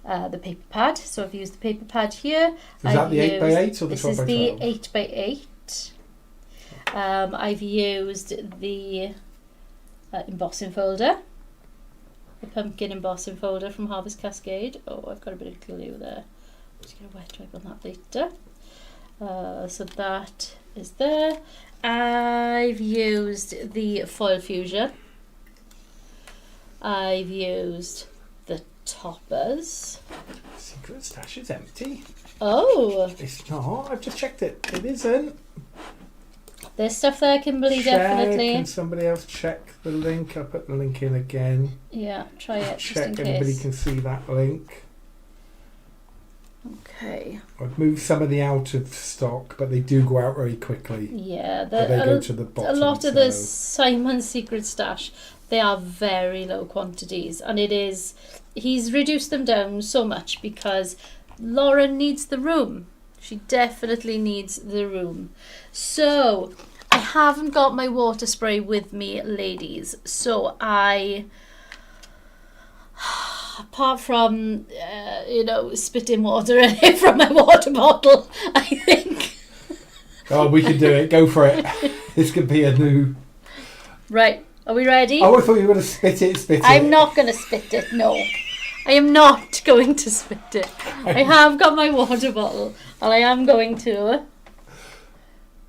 paper pad. So I've used the paper pad here. Is that the 8x8 or the 12x12? This is the 8x8. I've used the embossing folder, the pumpkin embossing folder from Harvest Cascade. Oh, I've got a bit of glue there. Just get a wet wipe on that later. So that is there. I've used the foil fusion. I've used the toppers. Secret Stash is empty. Oh, It's not. I've just checked it. It isn't. there's stuff there, Kimberly, definitely. Can somebody else check the link? I'll put the link in again. Yeah, try it just Check in anybody case. can see that link. Okay. I've moved some of the out of stock, but they do go out very quickly. Yeah, But they go to the bottom. a lot of the so- Simon's Secret Stash, they are very low quantities, and he's reduced them down so much because Lauren needs the room. She definitely needs the room. So I haven't got my water spray with me, ladies. So apart from spitting water in it from my water bottle, I think. Oh, we can do it. Go for it. This could be a new. Right. Are we ready? Oh, I thought you were going to spit it. I'm not going to spit it, no. I am not going to spit it. I have got my water bottle and I am going to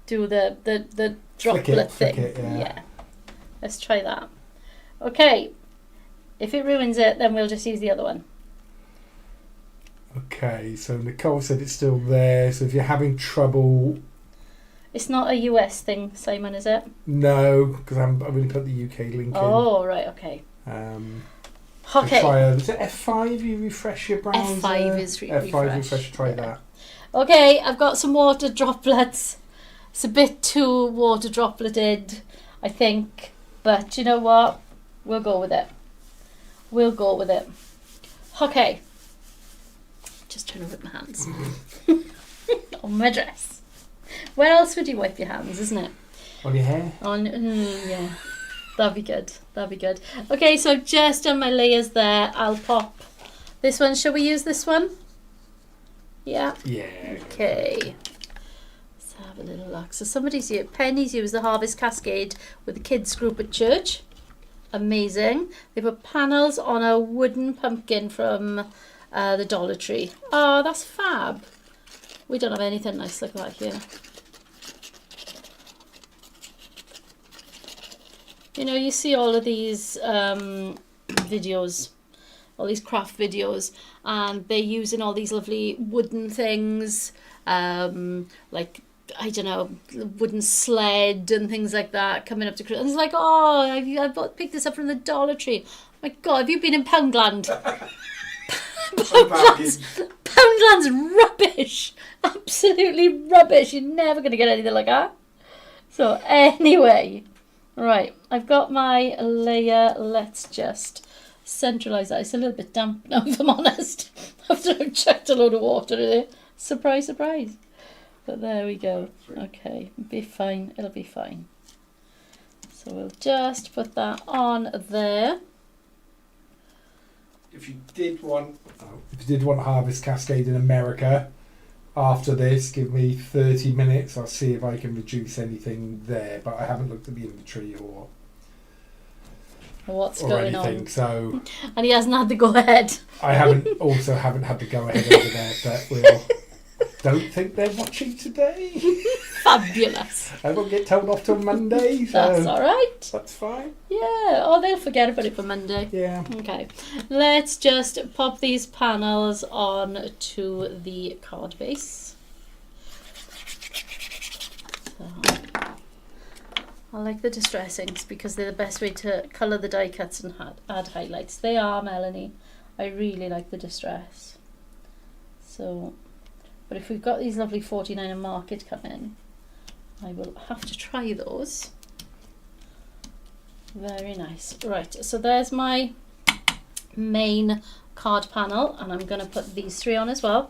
do the droplet thing. Flick it, yeah. Let's try that. Okay. If it ruins it, then we'll just use the other one. Okay, so Nicole said it's still there. So if you're having trouble, It's not a US thing, Simon, is it? no, because I've only put the UK link Oh, right, okay. in. Okay. Try is it F5? You refresh your browser. F5 is F5 refresh. Try Yeah. that. Okay, I've got some water droplets. It's a bit too water dropleted, I think. But you know what? We'll go with it. We'll go with it. Okay. Just trying to rip my hands. On my dress. Where else would you wipe your hands, isn't it? On your hair. Yeah. That'd be good. That'd be good. Okay, so I've just done my layers there. I'll pop this one. Shall we use this one? Yeah. Yeah. Okay. Let's have a little look. So Penny's used the Harvest Cascade with the kids group at church. Amazing. They put panels on a wooden pumpkin from the Dollar Tree. Oh, that's fab. We don't have anything nice like that here. You know, you see all of these videos, all these craft videos, and they're using all these lovely wooden things, like, I don't know, wooden sled and things like that coming up to Christmas. And it's like, oh, I picked this up from the Dollar Tree. My God, have you been in Poundland? Poundland's rubbish. Absolutely rubbish. You're never going to get anything like that. So anyway, right, I've got my layer. Let's just centralise that. It's a little bit damp now, if I'm honest, after I've chucked a load of water in it. Surprise, surprise. But there we go. Okay, it'll be fine. It'll be fine. So we'll just put that on there. If you did want Harvest Cascade in America, after this, give me 30 minutes. I'll see if I can reduce anything there, but I haven't looked at the inventory or What's going anything. on? So And he hasn't had the go ahead. I haven't had to go ahead over there, but we'll. Don't think they're watching today. Fabulous. I won't get told off till Monday. So That's all right. that's fine. Yeah. Oh, they'll forget about it for Monday. Yeah. Okay. Let's just pop these panels on to the card base. So, I like the distress inks because they're the best way to colour the die cuts and add highlights. They are, Melanie. I really like the distress. So, but if we've got these lovely 49 and Market come in, I will have to try those. Very nice. Right, so there's my main card panel, and I'm going to put these three on as well.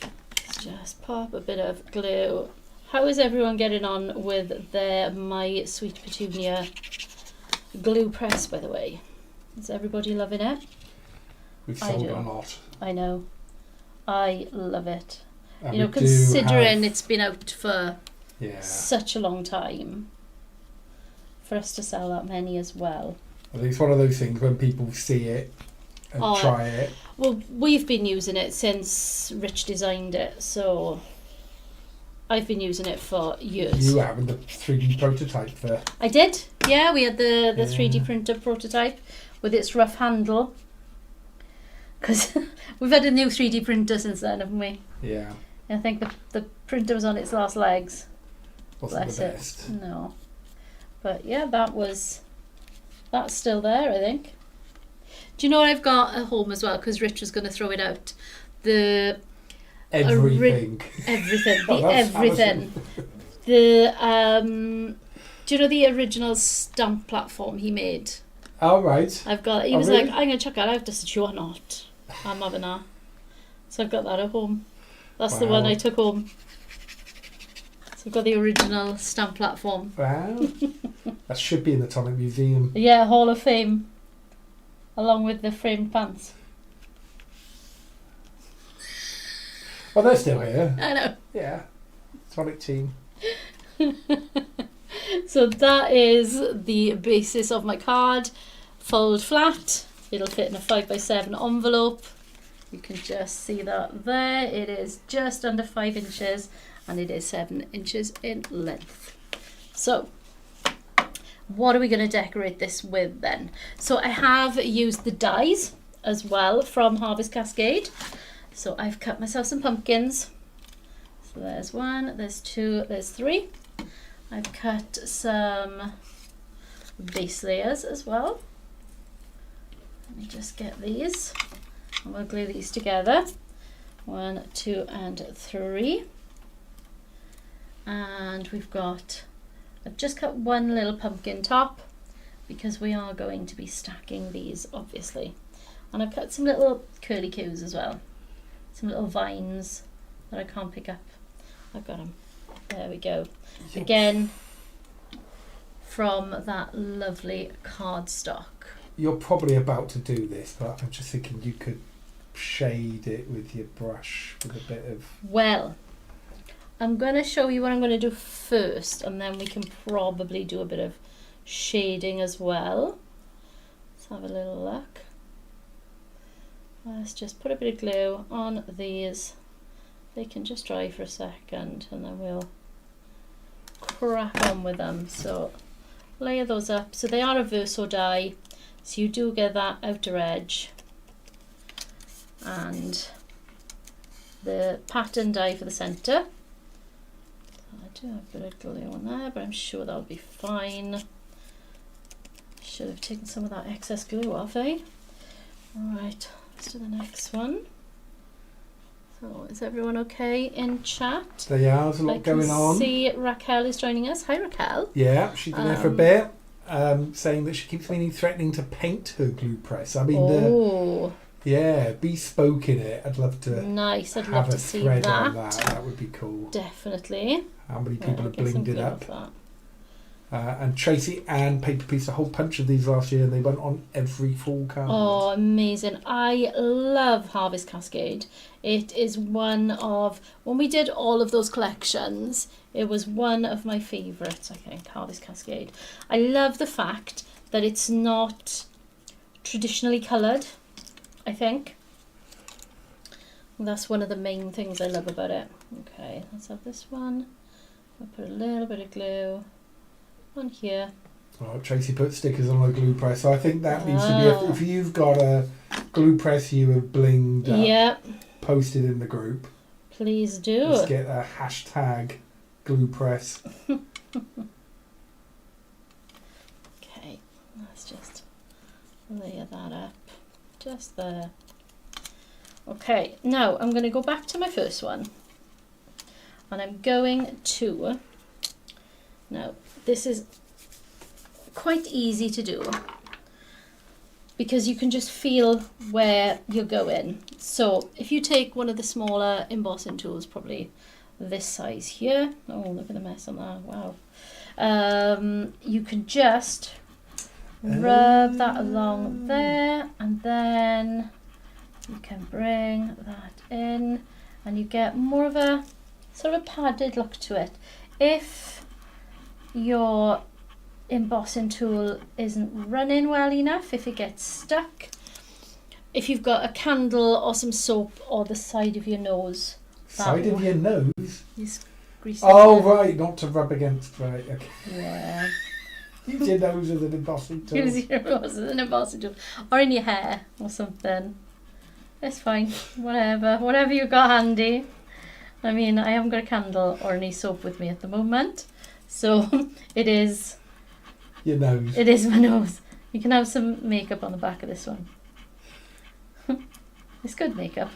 Let's just pop a bit of glue. How is everyone getting on with their My Sweet Petunia glue press, by the way? Is everybody loving it? We've sold a lot. I know. I love it. And you know, we do considering have- it's been out for Yeah. such a long time, for us to sell that many as well. I think it's one of those things when people see it and Oh, try it. Well, we've been using it since Rich designed it, so I've been using it for years. You having the 3D prototype for. I did, yeah. We had the Yeah. 3D printer prototype with its rough handle. Because we've had a new 3D printer since then, haven't we? Yeah. I think the printer was on its last legs. Wasn't Bless the it. best. No. But yeah, that's still there, I think. Do you know what I've got at home as well? Because Rich was going to throw it out. The Everything. everything. Oh, The that's everything. The do you know the original stamp platform he made? Oh, right. I've got. He Oh, was really? like, I'm going to chuck that out. I said, you are not. I'm having that. So I've got that at home. That's the one Wow. I took home. So I've got the original stamp platform. Wow. That should be in the Tonic Museum. Yeah, Hall of Fame. Along with the framed pants. Well, they're still here. I know. Yeah. Tonic team. So that is the basis of my card. Fold flat. It'll fit in a 5x7 envelope. You can just see that there. It is just under 5 inches and it is 7 inches in length. So what are we going to decorate this with then? So I have used the dies as well from Harvest Cascade. So I've cut myself some pumpkins. So there's one, there's two, there's three. I've cut some base layers as well. Let me just get these and we'll glue these together. 1, 2 and 3. And we've got, I've just cut one little pumpkin top because we are going to be stacking these obviously. And I've cut some little curly cues as well. Some little vines that I can't pick up. I've got them. There we go. Again, from that lovely cardstock. You're probably about to do this, but I'm just thinking you could shade it with your brush with a bit of... Well, I'm going to show you what I'm going to do first, and then we can probably do a bit of shading as well. Let's have a little look. Let's just put a bit of glue on these. They can just dry for a second, and then we'll crack on with them. So layer those up. So they are a verso die, so you do get that outer edge and the pattern die for the centre. I do have a bit of glue on there, but I'm sure that'll be fine. Should have taken some of that excess glue off, eh? Alright, let's do the next one. So is everyone okay in chat? There's a lot going on. I see Raquel is joining us. Hi Raquel. Yeah, she's been there for a bit, saying that she keeps threatening to paint her glue press. I mean, bespoke in it. I'd love to nice. I'd have love a to see thread that. on that. That would be cool. Definitely. How many people have get some blinged it glue up? off that. And Tracy and Paper pieced a whole bunch of these last year, and they went on every full card. Oh, amazing. I love Harvest Cascade. It is one of, when we did all of those collections, it was one of my favourites, I think, Harvest Cascade. I love the fact that it's not traditionally coloured, I think. That's one of the main things I love about it. Okay, let's have this one. I'll put a little bit of glue on here. Oh, Tracy put stickers on a glue press, so I think that needs to be, if you've got a glue press you have blinged up, Yep, posted in the group. please do. Let's get a hashtag glue press. Okay, let's just layer that up just there. Okay, now I'm going to go back to my first one, and I'm going to, now this is quite easy to do because you can just feel where you're going. So if you take one of the smaller embossing tools, probably this size here, oh look at the mess on that, wow, you can just rub that along there, and then you can bring that in and you get more of a sort of a padded look to it. If your embossing tool isn't running well enough, if it gets stuck, if you've got a candle or some soap or the side of your nose, Side of your nose? oh Right, not to rub against, right, okay. yeah. Use your nose as an embossing tool. Use your nose as an embossing tool, or in your hair or something. It's fine, whatever you got handy. I mean, I haven't got a candle or any soap with me at the moment, so it is your nose. It is my nose. You can have some makeup on the back of this one. It's good makeup.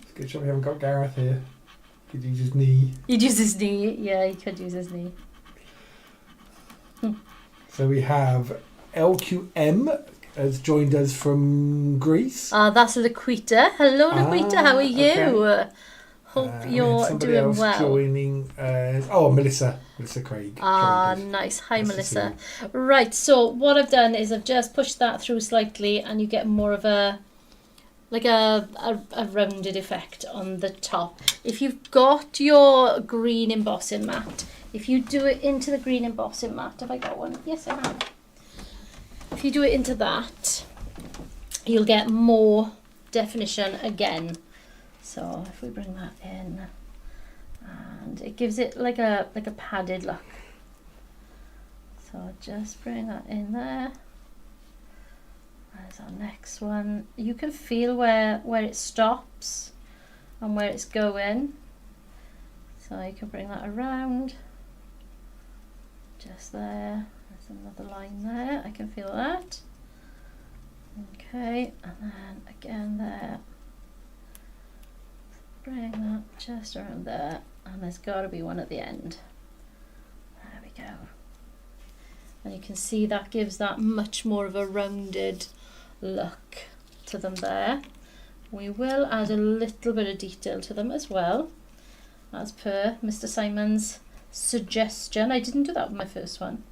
It's a good job we haven't got Gareth here. Could use his knee. He'd use his knee. Yeah, he could use his knee. So we have LQM has joined us from Greece. That's Laquita. Hello, Laquita. How are you? Okay. Hope you're somebody doing else well. Joining. Melissa Craig. Nice. Hi, Melissa. Right. So what I've done is I've just pushed that through slightly, and you get more of a rounded effect on the top. If you've got your green embossing mat, if you do it into the green embossing mat, have I got one? Yes, I have. If you do it into that, you'll get more definition again. So if we bring that in, and it gives it like a padded look. So just bring that in there. There's our next one. You can feel where it stops and where it's going. So you can bring that around. Just there. There's another line there. I can feel that. Okay, and then again there. Bring that just around there, and there's got to be one at the end. There we go. And you can see that gives that much more of a rounded look to them there. We will add a little bit of detail to them as well, as per Mr. Simon's suggestion. I didn't do that with my first one.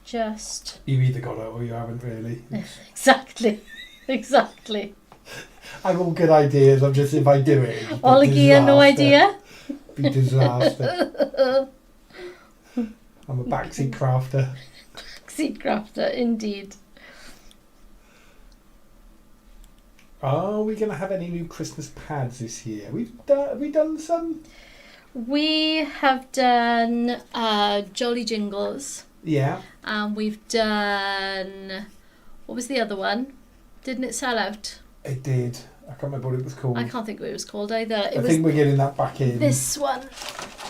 Just... You've either got it or you haven't really. Exactly. I've all good ideas, I'm just, if I do it... All a gear, no idea? Be disaster. I'm a backseat crafter. Backseat crafter, indeed. Are we going to have any new Christmas pads this year? Have we done some? We have done Jolly Jingles. Yeah. And we've done... What was the other one? Didn't it sell out? It did. I can't remember what it was called. I can't think what it was called either. I think we're getting that back in. This one.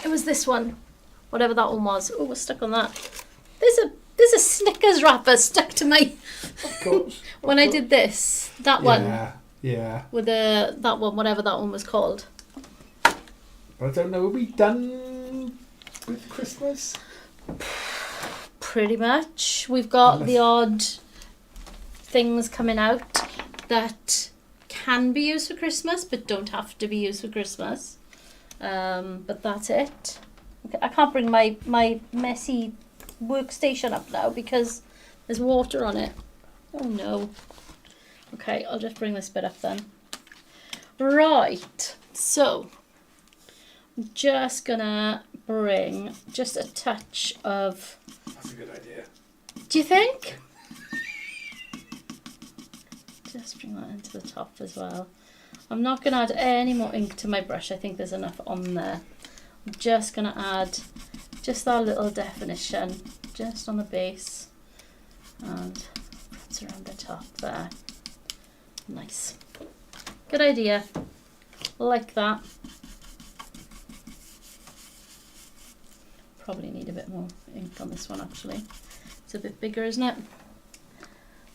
It was this one. Whatever that one was. Oh, we're stuck on that. There's a Snickers wrapper stuck to my... Of course. When I did this. That one. Yeah. With that one, whatever that one was called. But I don't know, are we done with Christmas? Pretty much. We've got the odd things coming out that can be used for Christmas but don't have to be used for Christmas. But that's it. Okay, I can't bring my messy workstation up now because there's water on it. Oh no. Okay, I'll just bring this bit up then. Right, so I'm just gonna bring just a touch of... That's a good idea. Do you think? Just bring that into the top as well. I'm not going to add any more ink to my brush. I think there's enough on there. I'm just going to add just that little definition just on the base and perhaps around the top there. Nice. Good idea. Like that. Probably need a bit more ink on this one actually. It's a bit bigger, isn't it?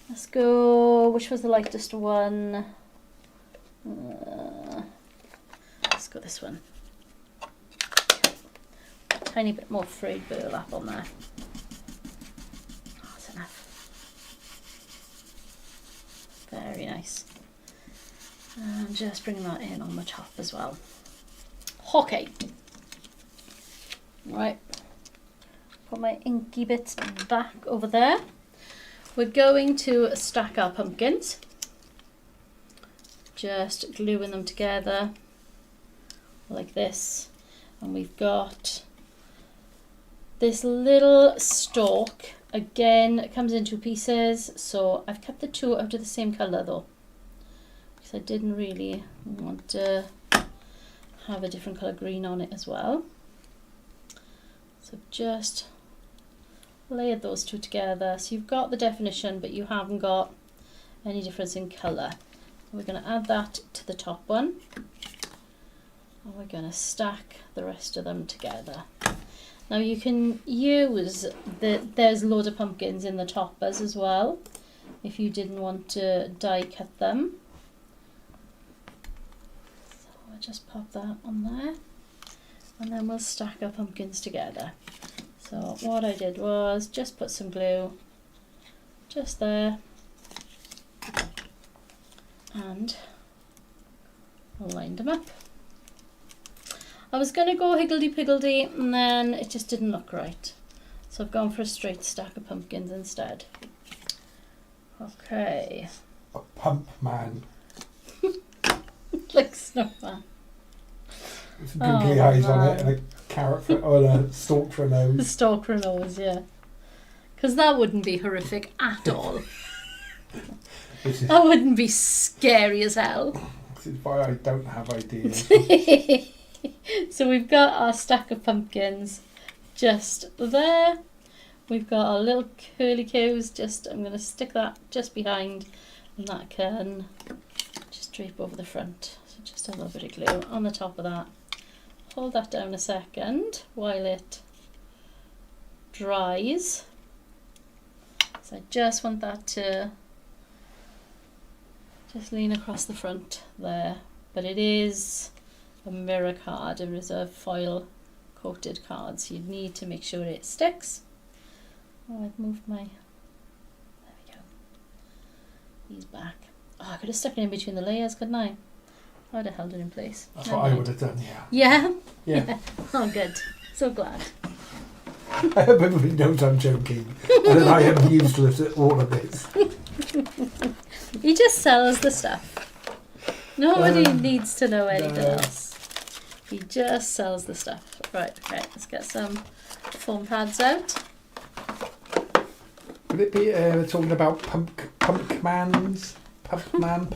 Let's go, which was the lightest one? Let's go this one. A tiny bit more frayed burlap on there. Oh, that's enough. Very nice. And just bringing that in on the top as well. Okay. Right. Put my inky bits back over there. We're going to stack our pumpkins. Just gluing them together like this. And we've got this little stalk. Again, it comes in 2 pieces. So I've kept the 2 out of the same colour though, because I didn't really want to have a different colour green on it as well. So just layered those 2 together, so you've got the definition but you haven't got any difference in colour. We're going to add that to the top one and we're going to stack the rest of them together. Now you can use there's loads of pumpkins in the toppers as well if you didn't want to die cut them. So I'll just pop that on there and then we'll stack our pumpkins together. So what I did was just put some glue just there and lined them up. I was going to go higgledy-piggledy and then it just didn't look right. So I've gone for a straight stack of pumpkins instead. Okay. A pump man. Like Snowman. With some googly eyes on it and a carrot for, or a stalk for a The nose. stalk for a nose, yeah. Because that wouldn't be horrific at all. That wouldn't be scary as hell. This is why I don't have ideas. So we've got our stack of pumpkins just there. We've got our little curly cues. I'm going to stick that just behind and that can just drape over the front. So just a little bit of glue on the top of that. Hold that down a second while it dries. So I just want that to just lean across the front there. But it is a mirror card. It is a foil coated card, so you need to make sure it sticks. Oh, I've moved my... There we go. He's back. Oh, I could have stuck it in between the layers, couldn't I? I would have held it in place. That's what I would have done, yeah. Yeah? Yeah. Oh, good. So glad. I hope everybody knows I'm joking. And that I am useless at all of this. He just sells the stuff. Nobody needs to know anything else. He just sells the stuff. Right, okay, let's get some foam pads out. Would it be talking about punk mans? Pump man?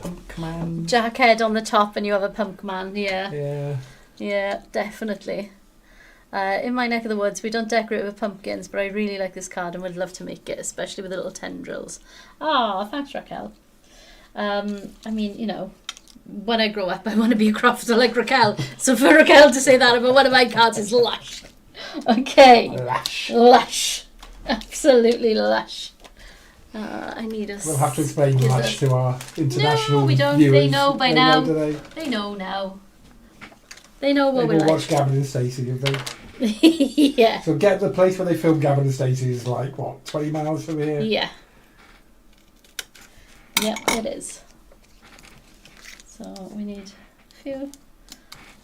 Jackhead on the top and you have a punk man, yeah. Yeah. Yeah, definitely. In my neck of the woods, we don't decorate with pumpkins, but I really like this card and would love to make it, especially with the little tendrils. Oh, thanks, Raquel. I mean, you know, when I grow up, I want to be a crafter like Raquel. So for Raquel to say that about one of my cards is lush. Okay. Lash. Lush. Absolutely lush. I need a... We'll have to explain lash to our international No, we don't. viewers. They know by now. Do they? They know now. They know what They we will like. watch Gavin and Stacey, have they? Yeah. So get the place where they film Gavin and Stacey is like, what, 20 miles from here? Yeah. Yep, it is. So we need a few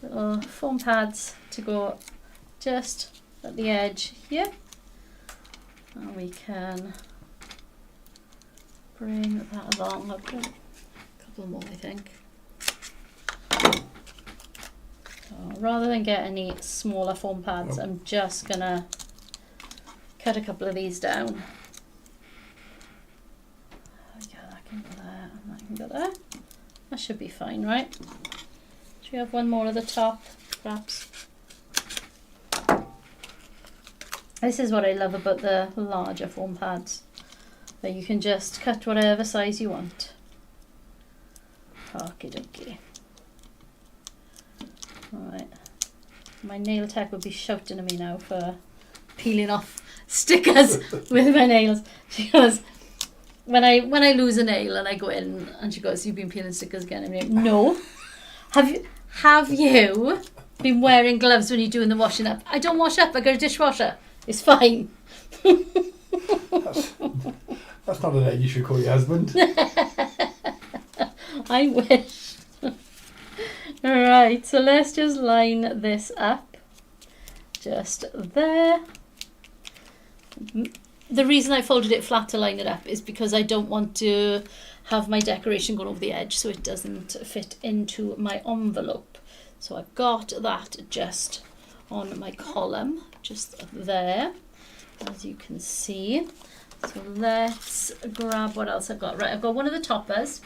little foam pads to go just at the edge here. And we can bring that along. I've got a couple more, I think. So rather than get any smaller foam pads, I'm just gonna cut a couple of these down. Yeah, that can go there, and that can go there. That should be fine, right? Should we have one more at the top, perhaps? This is what I love about the larger foam pads, that you can just cut whatever size you want. Okie dokie. Alright. My nail tech would be shouting at me now for peeling off stickers with my nails. She goes, when I lose a nail and I go in and she goes, "You've been peeling stickers again." I'm like, no. Have you been wearing gloves when you're doing the washing up? I don't wash up, I got a dishwasher. It's fine. That's not a name you should call your husband. I wish. Right, so let's just line this up. Just there. The reason I folded it flat to line it up is because I don't want to have my decoration going over the edge so it doesn't fit into my envelope. So I've got that just on my column, just there, as you can see. So let's grab what else I've got. Right, I've got one of the toppers.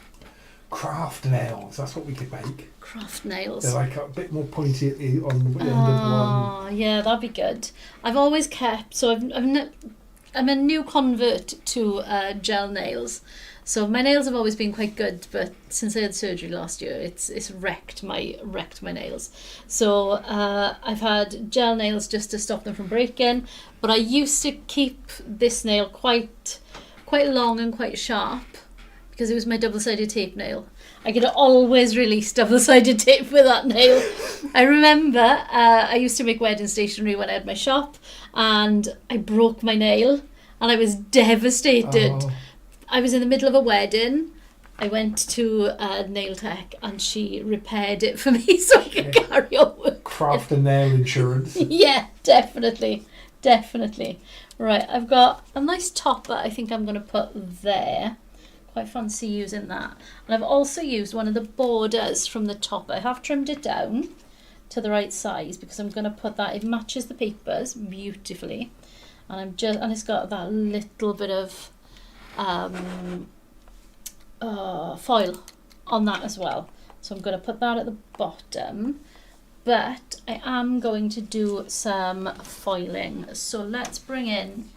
Craft nails, that's what we could make. Craft nails. They're like a bit more pointy at the, on the end of one. Oh, yeah, that'd be good. I've always kept, so I'm a new convert to gel nails. So my nails have always been quite good, but since I had surgery last year, it's wrecked my nails. So I've had gel nails just to stop them from breaking. But I used to keep this nail quite long and quite sharp because it was my double-sided tape nail. I could always release double-sided tape with that nail. I remember I used to make wedding stationery when I had my shop, and I broke my nail, and I was devastated. Oh. I was in the middle of a wedding. I went to Nail Tech and she repaired it for me so I could carry on work. Craft and nail insurance. Yeah, definitely. Right, I've got a nice topper I think I'm going to put there. Quite fancy using that. And I've also used one of the borders from the top. I have trimmed it down to the right size because I'm going to put that, it matches the papers beautifully. And it's got that little bit of foil on that as well, so I'm going to put that at the bottom, but I am going to do some foiling. So let's bring in,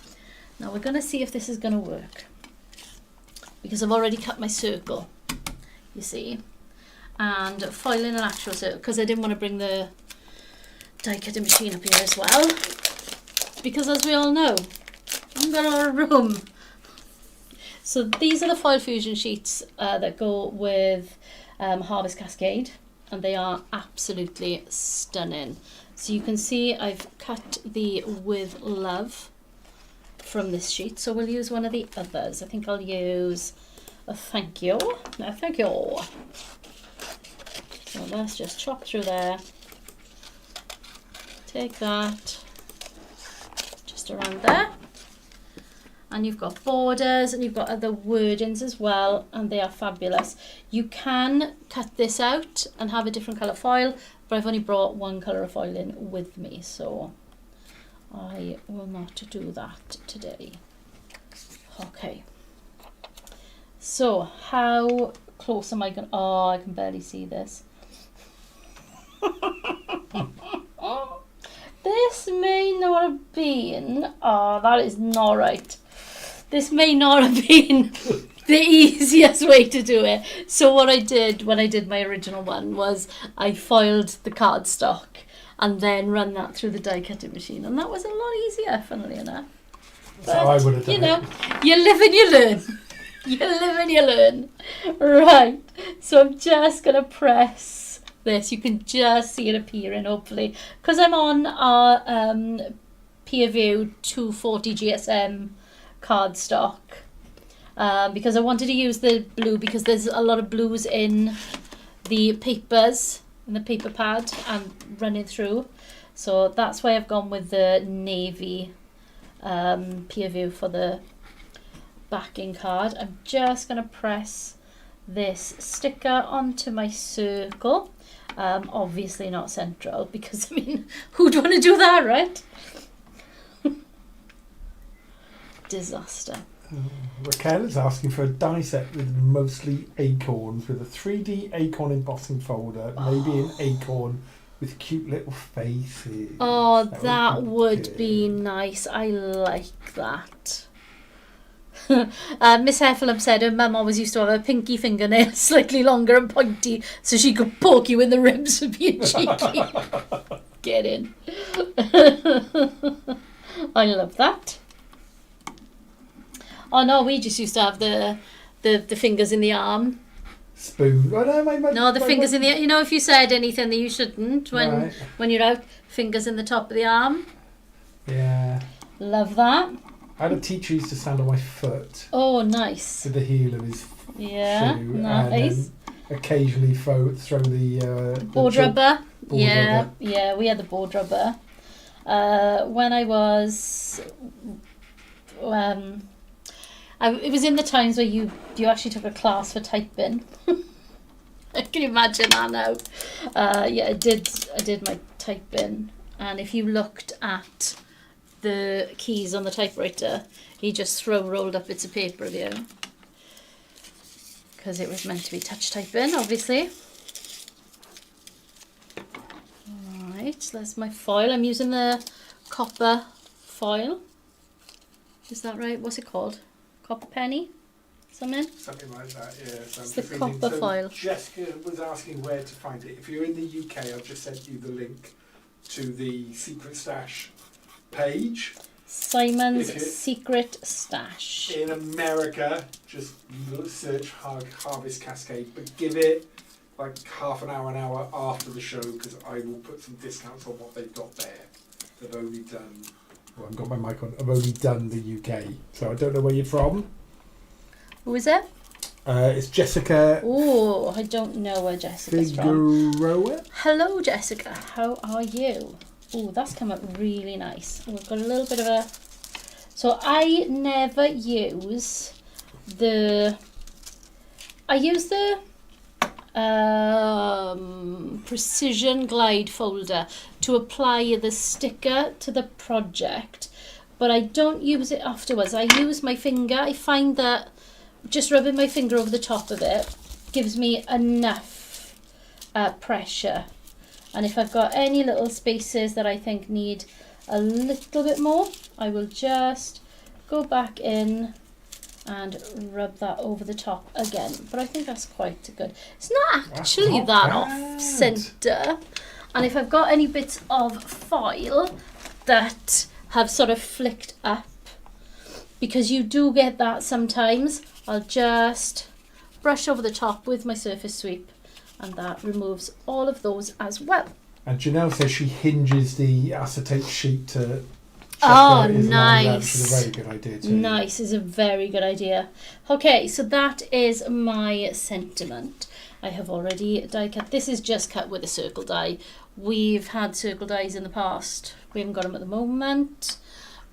now we're going to see if this is going to work because I've already cut my circle, you see, and foiling an actual circle because I didn't want to bring the die cutting machine up here as well because, as we all know, I've got a lot of room. So these are the foil fusion sheets that go with Harvest Cascade, and they are absolutely stunning. So you can see I've cut the With Love from this sheet, so we'll use one of the others. I think I'll use a Thank You. No, Thank You. So let's just chop through there. Take that just around there. And you've got borders and you've got other wordings as well, and they are fabulous. You can cut this out and have a different colour foil, but I've only brought one colour of foil in with me, so I will not do that today. Okay. So how close am I going? Oh, I can barely see this. This may not have been. Oh, that is not right. This may not have been the easiest way to do it. So what I did when I did my original one was I foiled the cardstock and then run that through the die cutting machine, and that was a lot easier, funnily enough. That's how I would have done you know, it. you live and you learn. You live and you learn. Right, so I'm just going to press this. You can just see it appearing, hopefully. Because I'm on our PeerView 240 GSM cardstock. Because I wanted to use the blue because there's a lot of blues in the papers, in the paper pad and running through. So that's why I've gone with the navy peer view for the backing card. I'm just going to press this sticker onto my circle. Obviously not central, because I mean, who'd want to do that, right? Disaster. Raquel is asking for a die set with mostly acorns, with a 3D acorn embossing folder, maybe an acorn with cute little faces. Oh, that would good. be nice. I like that. Miss Hefflem said her mum always used to have a pinky fingernail slightly longer and pointy so she could poke you in the ribs for being cheeky. Get in. I love that. Oh no, we just used to have the fingers in the arm. Spoon. Oh, no, The fingers in the, you know, if you said anything that you shouldn't when you're out, fingers in the top of the arm. Yeah. Love that. I had a teacher who used to stand on my foot Oh, nice. with the heel of his Yeah, shoe, nice. and then occasionally throw the Board rubber. board Yeah, rubber. we had the board rubber. When I was, it was in the times where you actually took a class for typing. I can imagine that now. I did my typing, and if you looked at the keys on the typewriter, you just throw rolled up bits of paper at you, because it was meant to be touch typing, obviously. Alright, there's my foil. I'm using the copper foil. Is that right? What's it called? Copper penny? Something like that, yeah. So it's the copper foil. Jessica was asking where to find it. If you're in the UK, I've just sent you the link to the Secret Stash page. Simon's Secret Stash. In America, just search Harvest Cascade, but give it like half an hour after the show, because I will put some discounts on what they've got there. They've only done... Well, I've got my mic on. I've only done the UK, so I don't know where you're from. Who is it? It's Jessica. Oh, I don't know where Jessica's from. Figueroa. Hello, Jessica. How are you? Oh, that's come up really nice. We've got a little bit of a... So I never use the... I use the Precision Glide folder to apply the sticker to the project, but I don't use it afterwards. I use my finger. I find that just rubbing my finger over the top of it gives me enough pressure, and if I've got any little spaces that I think need a little bit more, I will just go back in and rub that over the top again. But I think that's quite good. It's not actually that off centre. And if I've got any bits of foil that have sort of flicked up, because you do get that sometimes, I'll just brush over the top with my surface sweep, and that removes all of those as well. And Janelle says she hinges the acetate sheet to... Oh, nice. Which is a very good idea too. Nice is a very good idea. Okay, so that is my sentiment. I have already die cut. This is just cut with a circle die. We've had circle dies in the past. We haven't got them at the moment,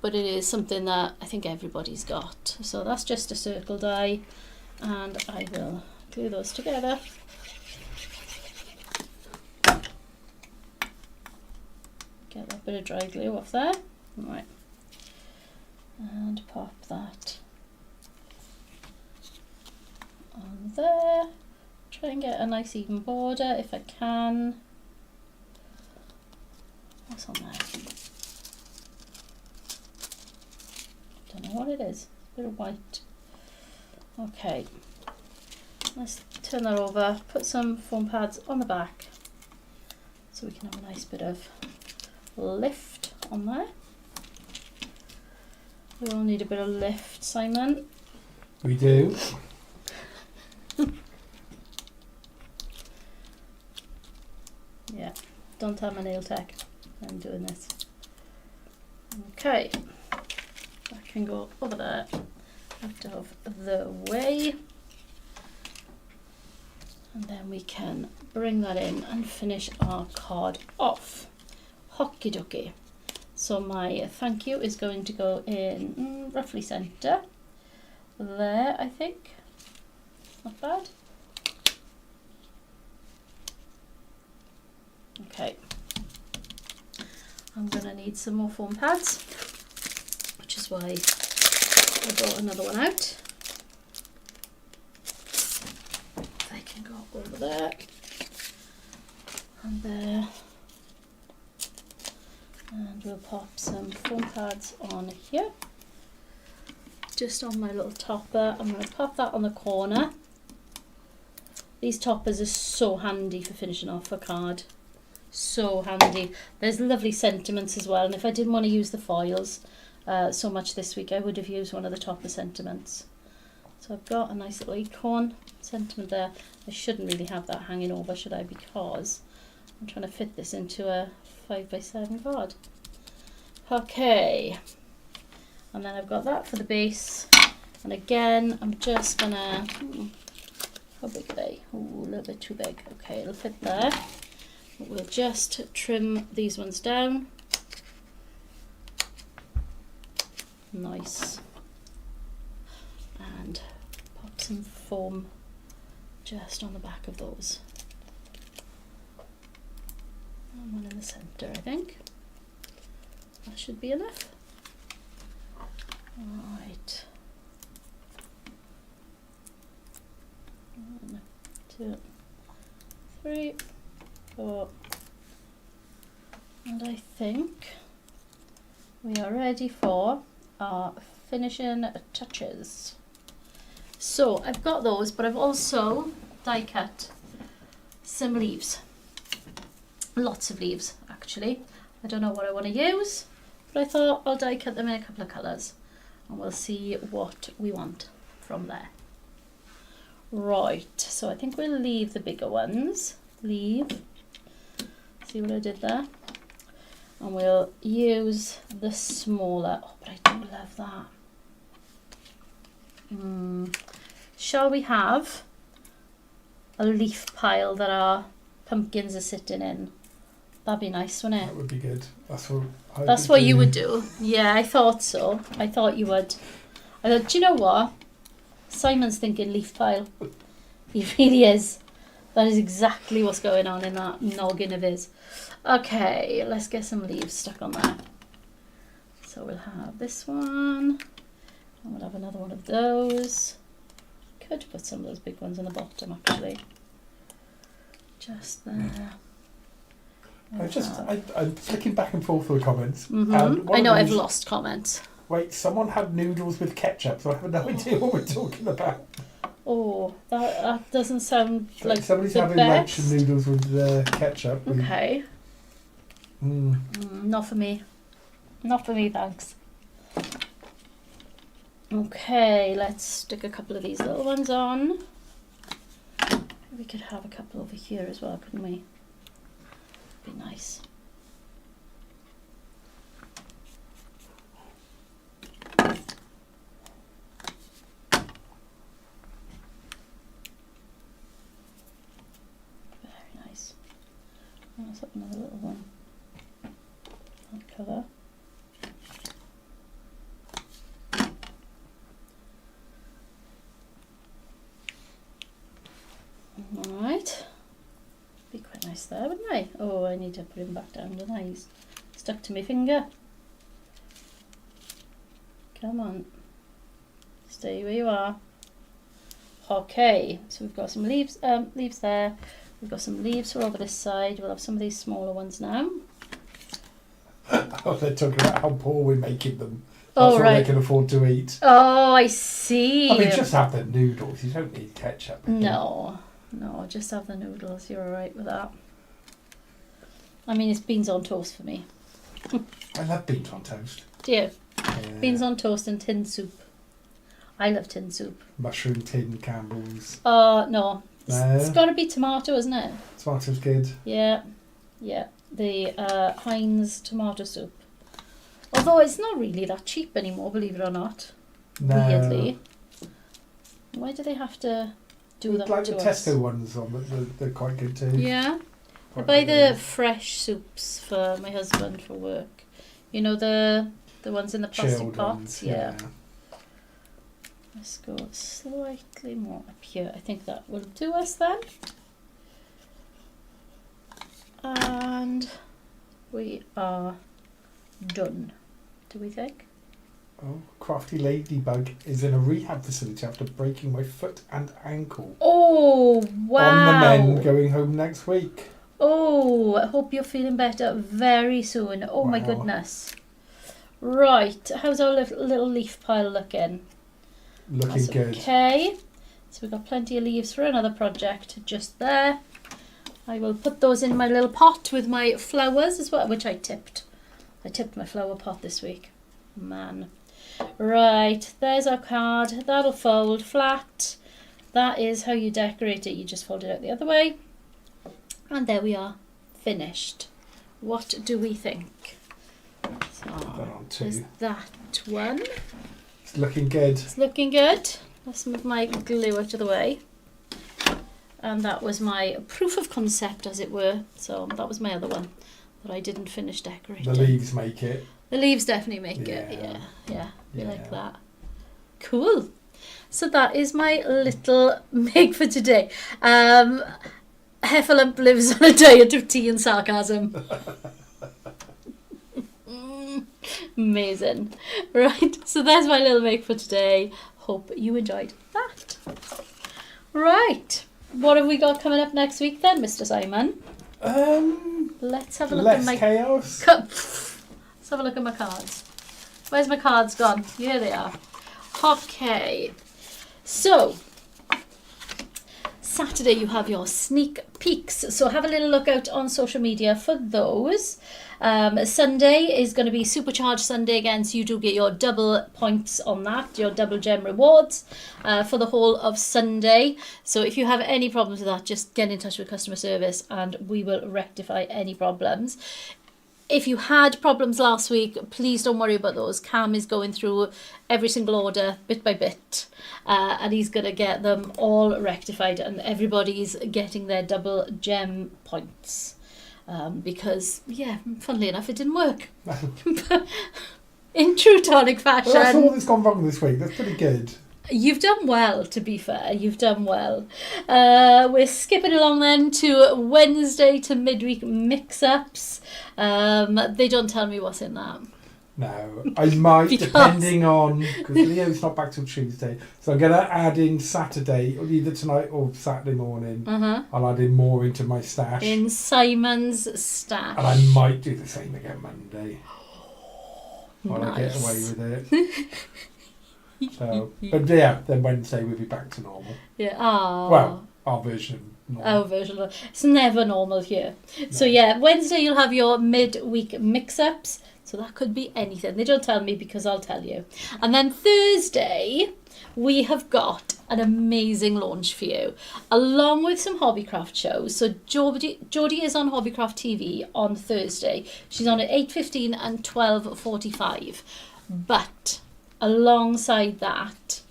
but it is something that I think everybody's got. So that's just a circle die, and I will glue those together. Get that bit of dry glue off there. Right, and pop that on there. Try and get a nice even border if I can. What's on there? Don't know what it is. A bit of white. Okay, let's turn that over. Put some foam pads on the back so we can have a nice bit of lift on there. We all need a bit of lift, Simon. We do. Yeah, don't tell my nail tech I'm doing this. Okay, that can go over there, out of the way. And then we can bring that in and finish our card off. Hockey dokie. So my thank you is going to go in roughly centre. There, I think. Not bad. Okay. I'm going to need some more foam pads, which is why I brought another one out. They can go over there and there. And we'll pop some foam pads on here. Just on my little topper. I'm going to pop that on the corner. These toppers are so handy for finishing off a card. So handy. There's lovely sentiments as well. And if I didn't want to use the foils so much this week, I would have used one of the topper sentiments. So I've got a nice little acorn sentiment there. I shouldn't really have that hanging over, should I? Because I'm trying to fit this into a 5x7 card. Okay. And then I've got that for the base. And again, I'm just gonna, how big are they? Oh, a little bit too big. Okay, it'll fit there. But we'll just trim these ones down. Nice. And pop some foam just on the back of those. And one in the centre, I think. That should be enough. Right. 1, 2, 3, 4. And I think we are ready for our finishing touches. So I've got those, but I've also die cut some leaves. Lots of leaves, actually. I don't know what I want to use, but I thought I'll die cut them in a couple of colours and we'll see what we want from there. Right, so I think we'll leave the bigger ones. See what I did there? And we'll use the smaller. Oh, but I do love that. Shall we have a leaf pile that our pumpkins are sitting in? That'd be nice, wouldn't it? That would be good. That's what you would do. Yeah, I thought so. I thought you would. I thought, do you know what? Simon's thinking leaf pile. He really is. That is exactly what's going on in that noggin of his. Okay, let's get some leaves stuck on there. So we'll have this one. And we'll have another one of those. Could put some of those big ones on the bottom, actually. Just there. I'm flicking back and forth through the comments. I know I've lost comments. Wait, someone had noodles with ketchup, so I have no idea what we're talking about. Oh, that doesn't sound like somebody's the having best. lunch and noodles with ketchup. Okay. Not for me. Not for me, thanks. Okay, let's stick a couple of these little ones on. We could have a couple over here as well, couldn't we? Be nice. Very nice. Let's have another little one. That colour. Alright. Be quite nice there, wouldn't I? Oh, I need to put him back down, don't I? He's stuck to my finger. Come on. Stay where you are. Okay, so we've got some leaves there. We've got some leaves for over this side. We'll have some of these smaller ones now. Oh, they're talking about how poor we're making them. Oh, That's right. what they can afford to eat. Oh, I see. I mean, just have the noodles. You don't need ketchup. No, just have the noodles. You're alright with that. I mean, it's beans on toast for me. I love beans on toast. Do you? Yeah. Beans on toast and tin soup. I love tin soup. Mushroom tin, Campbell's. No. No. It's got to be tomato, isn't it? Tomato's good. Yeah. The Heinz tomato soup. Although it's not really that cheap anymore, believe it or not. No. Weirdly. Why do they have to do that like to the us? Tesco ones on, they're quite good too. Yeah. I Quite buy good. the fresh soups for my husband for work. You know, the ones in the plastic Chilled pots? ones, Yeah. Let's go slightly more up here. I think that will do us then. And we are done. Do we think? Oh, Crafty Ladybug is in a rehab facility after breaking my foot and ankle. Oh, wow. On the mend, going home next week. Oh, I hope you're feeling better very soon. Oh, my Wow. goodness. Right, how's our little leaf pile looking? Looking That's good. okay. So we've got plenty of leaves for another project just there. I will put those in my little pot with my flowers as well, which I tipped. I tipped my flower pot this week. Man. Right, there's our card. That'll fold flat. That is how you decorate it. You just fold it out the other way. And there we are, finished. What do we think? So, Put that on there's too. that one. It's looking good. It's looking good. Let's move my glue out of the way. And that was my proof of concept, as it were. So that was my other one that I didn't finish decorating. The leaves make it. The leaves definitely make Yeah. it. Yeah, we like Yeah. that. Cool. So that is my little make for today. Heffalump lives on a diet of tea and sarcasm. Amazing. Right, so there's my little make for today. Hope you enjoyed that. Right, what have we got coming up next week then, Mr. Simon? Let's have a look at Less my chaos. Let's have a look at my cards. Where's my cards gone? Here they are. Okay. So, Saturday you have your sneak peeks. So have a little look out on social media for those. Sunday is going to be Supercharged Sunday again, so you do get your double points on that, your double gem rewards for the whole of Sunday. So if you have any problems with that, just get in touch with customer service and we will rectify any problems. If you had problems last week, please don't worry about those. Cam is going through every single order bit by bit and he's going to get them all rectified and everybody's getting their double gem points. Because, yeah, funnily enough, it didn't work. In true Tonic fashion. Well, that's all that's gone wrong this week. That's pretty good. You've done well, to be fair. You've done well. We're skipping along then to Wednesday to midweek mix-ups. They don't tell me what's in that. No, I might, Because- depending on, because Leo's not back till Tuesday, so I'm going to add in Saturday, or either tonight or Saturday morning. I'll add in more into my stash, In Simon's stash. and I might do the same again Monday. While I get away Nice. with it. So, but yeah, then Wednesday we'll be back to normal. Yeah. Ah. Well, our version of normal. Our version of it's never normal here. So yeah, Wednesday you'll have your midweek mix-ups. So that could be anything. They don't tell me because I'll tell you. And then Thursday, we have got an amazing launch for you, along with some Hobbycraft shows. So Jodie is on Hobbycraft TV on Thursday. She's on at 8:15 and 12:45. But alongside that,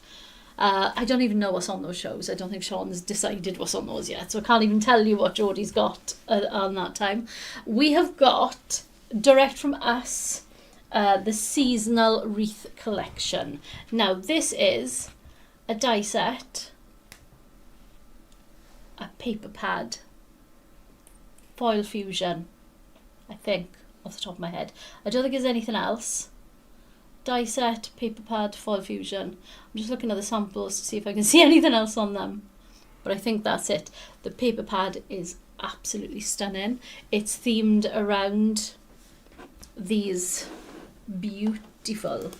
I don't even know what's on those shows. I don't think Sean's decided what's on those yet. So I can't even tell you what Jodie's got on that time. We have got, direct from us, the seasonal wreath collection. Now this is a die set, a paper pad, foil fusion, I think, off the top of my head. I don't think there's anything else. Die set, paper pad, foil fusion. I'm just looking at the samples to see if I can see anything else on them, but I think that's it. The paper pad is absolutely stunning. It's themed around these beautiful.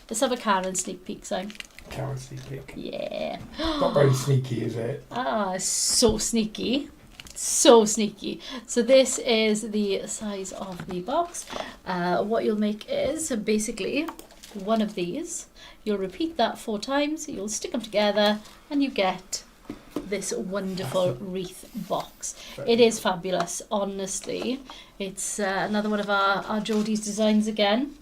Let's have a Karen sneak peek, Sam. Karen sneak peek. Yeah. Not very sneaky, is it? Ah, so sneaky. So sneaky. So this is the size of the box. What you'll make is basically one of these. You'll repeat that 4 times. You'll stick them together and you get this wonderful wreath box. It is fabulous, honestly. It's another one of our Jodie's designs again.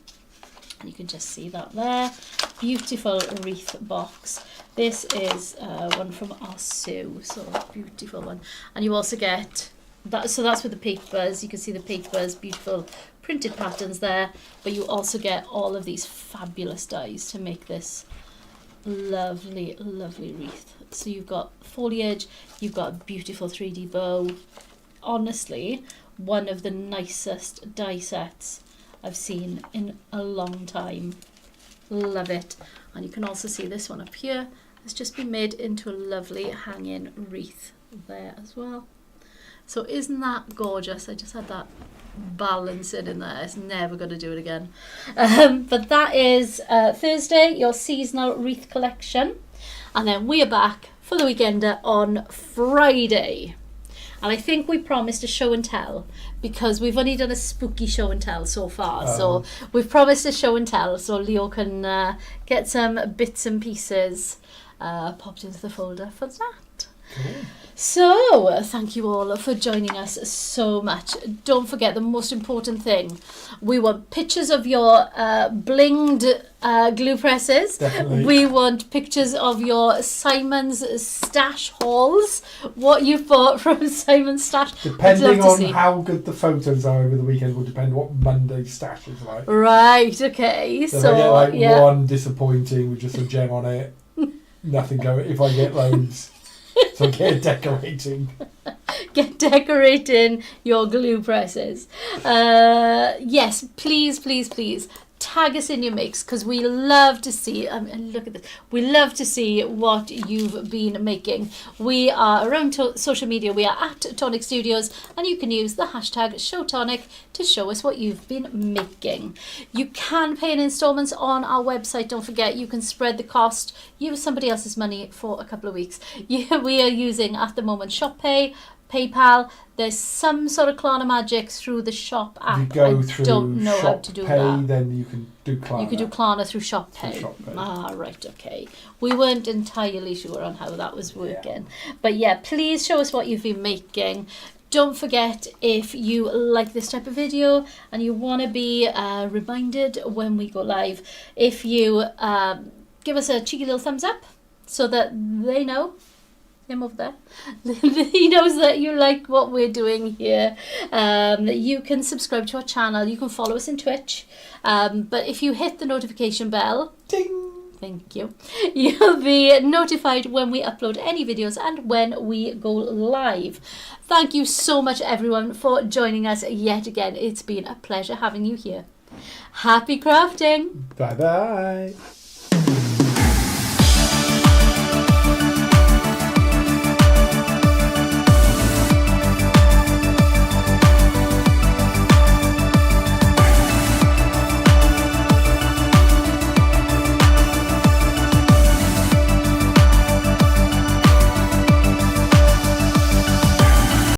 You can just see that there. Beautiful wreath box. This is one from our Sue, so beautiful one. And you also get that, so that's with the papers. You can see the papers, beautiful printed patterns there, but you also get all of these fabulous dies to make this lovely, lovely wreath. So you've got foliage, you've got a beautiful 3D bow. Honestly, one of the nicest die sets I've seen in a long time. Love it. And you can also see this one up here. It's just been made into a lovely hanging wreath there as well. So isn't that gorgeous? I just had that balancing in there. It's never going to do it again. But that is Thursday, your seasonal wreath collection. And then we are back for the weekender on Friday. And I think we promised a show and tell because we've only done a spooky show and tell so far. So we've promised a show and tell so Leo can get some bits and pieces popped into the folder for that. Cool. So, thank you all for joining us so much. Don't forget the most important thing. We want pictures of your blinged glue presses. Definitely. We want pictures of your Simon's stash hauls. What you've bought from Simon's stash. Depending on how good the photos are over the weekend will depend what Monday's stash is like. Right, okay. So if I get yeah. one disappointing with just a gem on it, nothing going. If I get loads, so get decorating. Get decorating your glue presses. Yes, please, please, please tag us in your mix because we love to see. Look at this. We love to see what you've been making. We are around social media. We are at Tonic Studios, and you can use the hashtag #ShowTonic to show us what you've been making. You can pay in installments on our website. Don't forget, you can spread the cost. Use somebody else's money for a couple of weeks. We are using at the moment ShopPay, PayPal. There's some sort of Klarna magic through the shop app. You go through don't know how to do that. Then you can do Klarna. You could do Klarna through ShopPay. Through ShopPay. Ah, right, okay. We weren't entirely sure on how that was working. But yeah, please show us what you've been making. Don't forget, if you like this type of video and you want to be reminded when we go live, if you give us a cheeky little thumbs up so that they know, him over there, he knows that you like what we're doing here. You can subscribe to our channel, you can follow us on Twitch, but if you hit the notification bell, Ding! thank you, you'll be notified when we upload any videos and when we go live. Thank you so much everyone for joining us yet again. It's been a pleasure having you here. Happy crafting! Bye bye!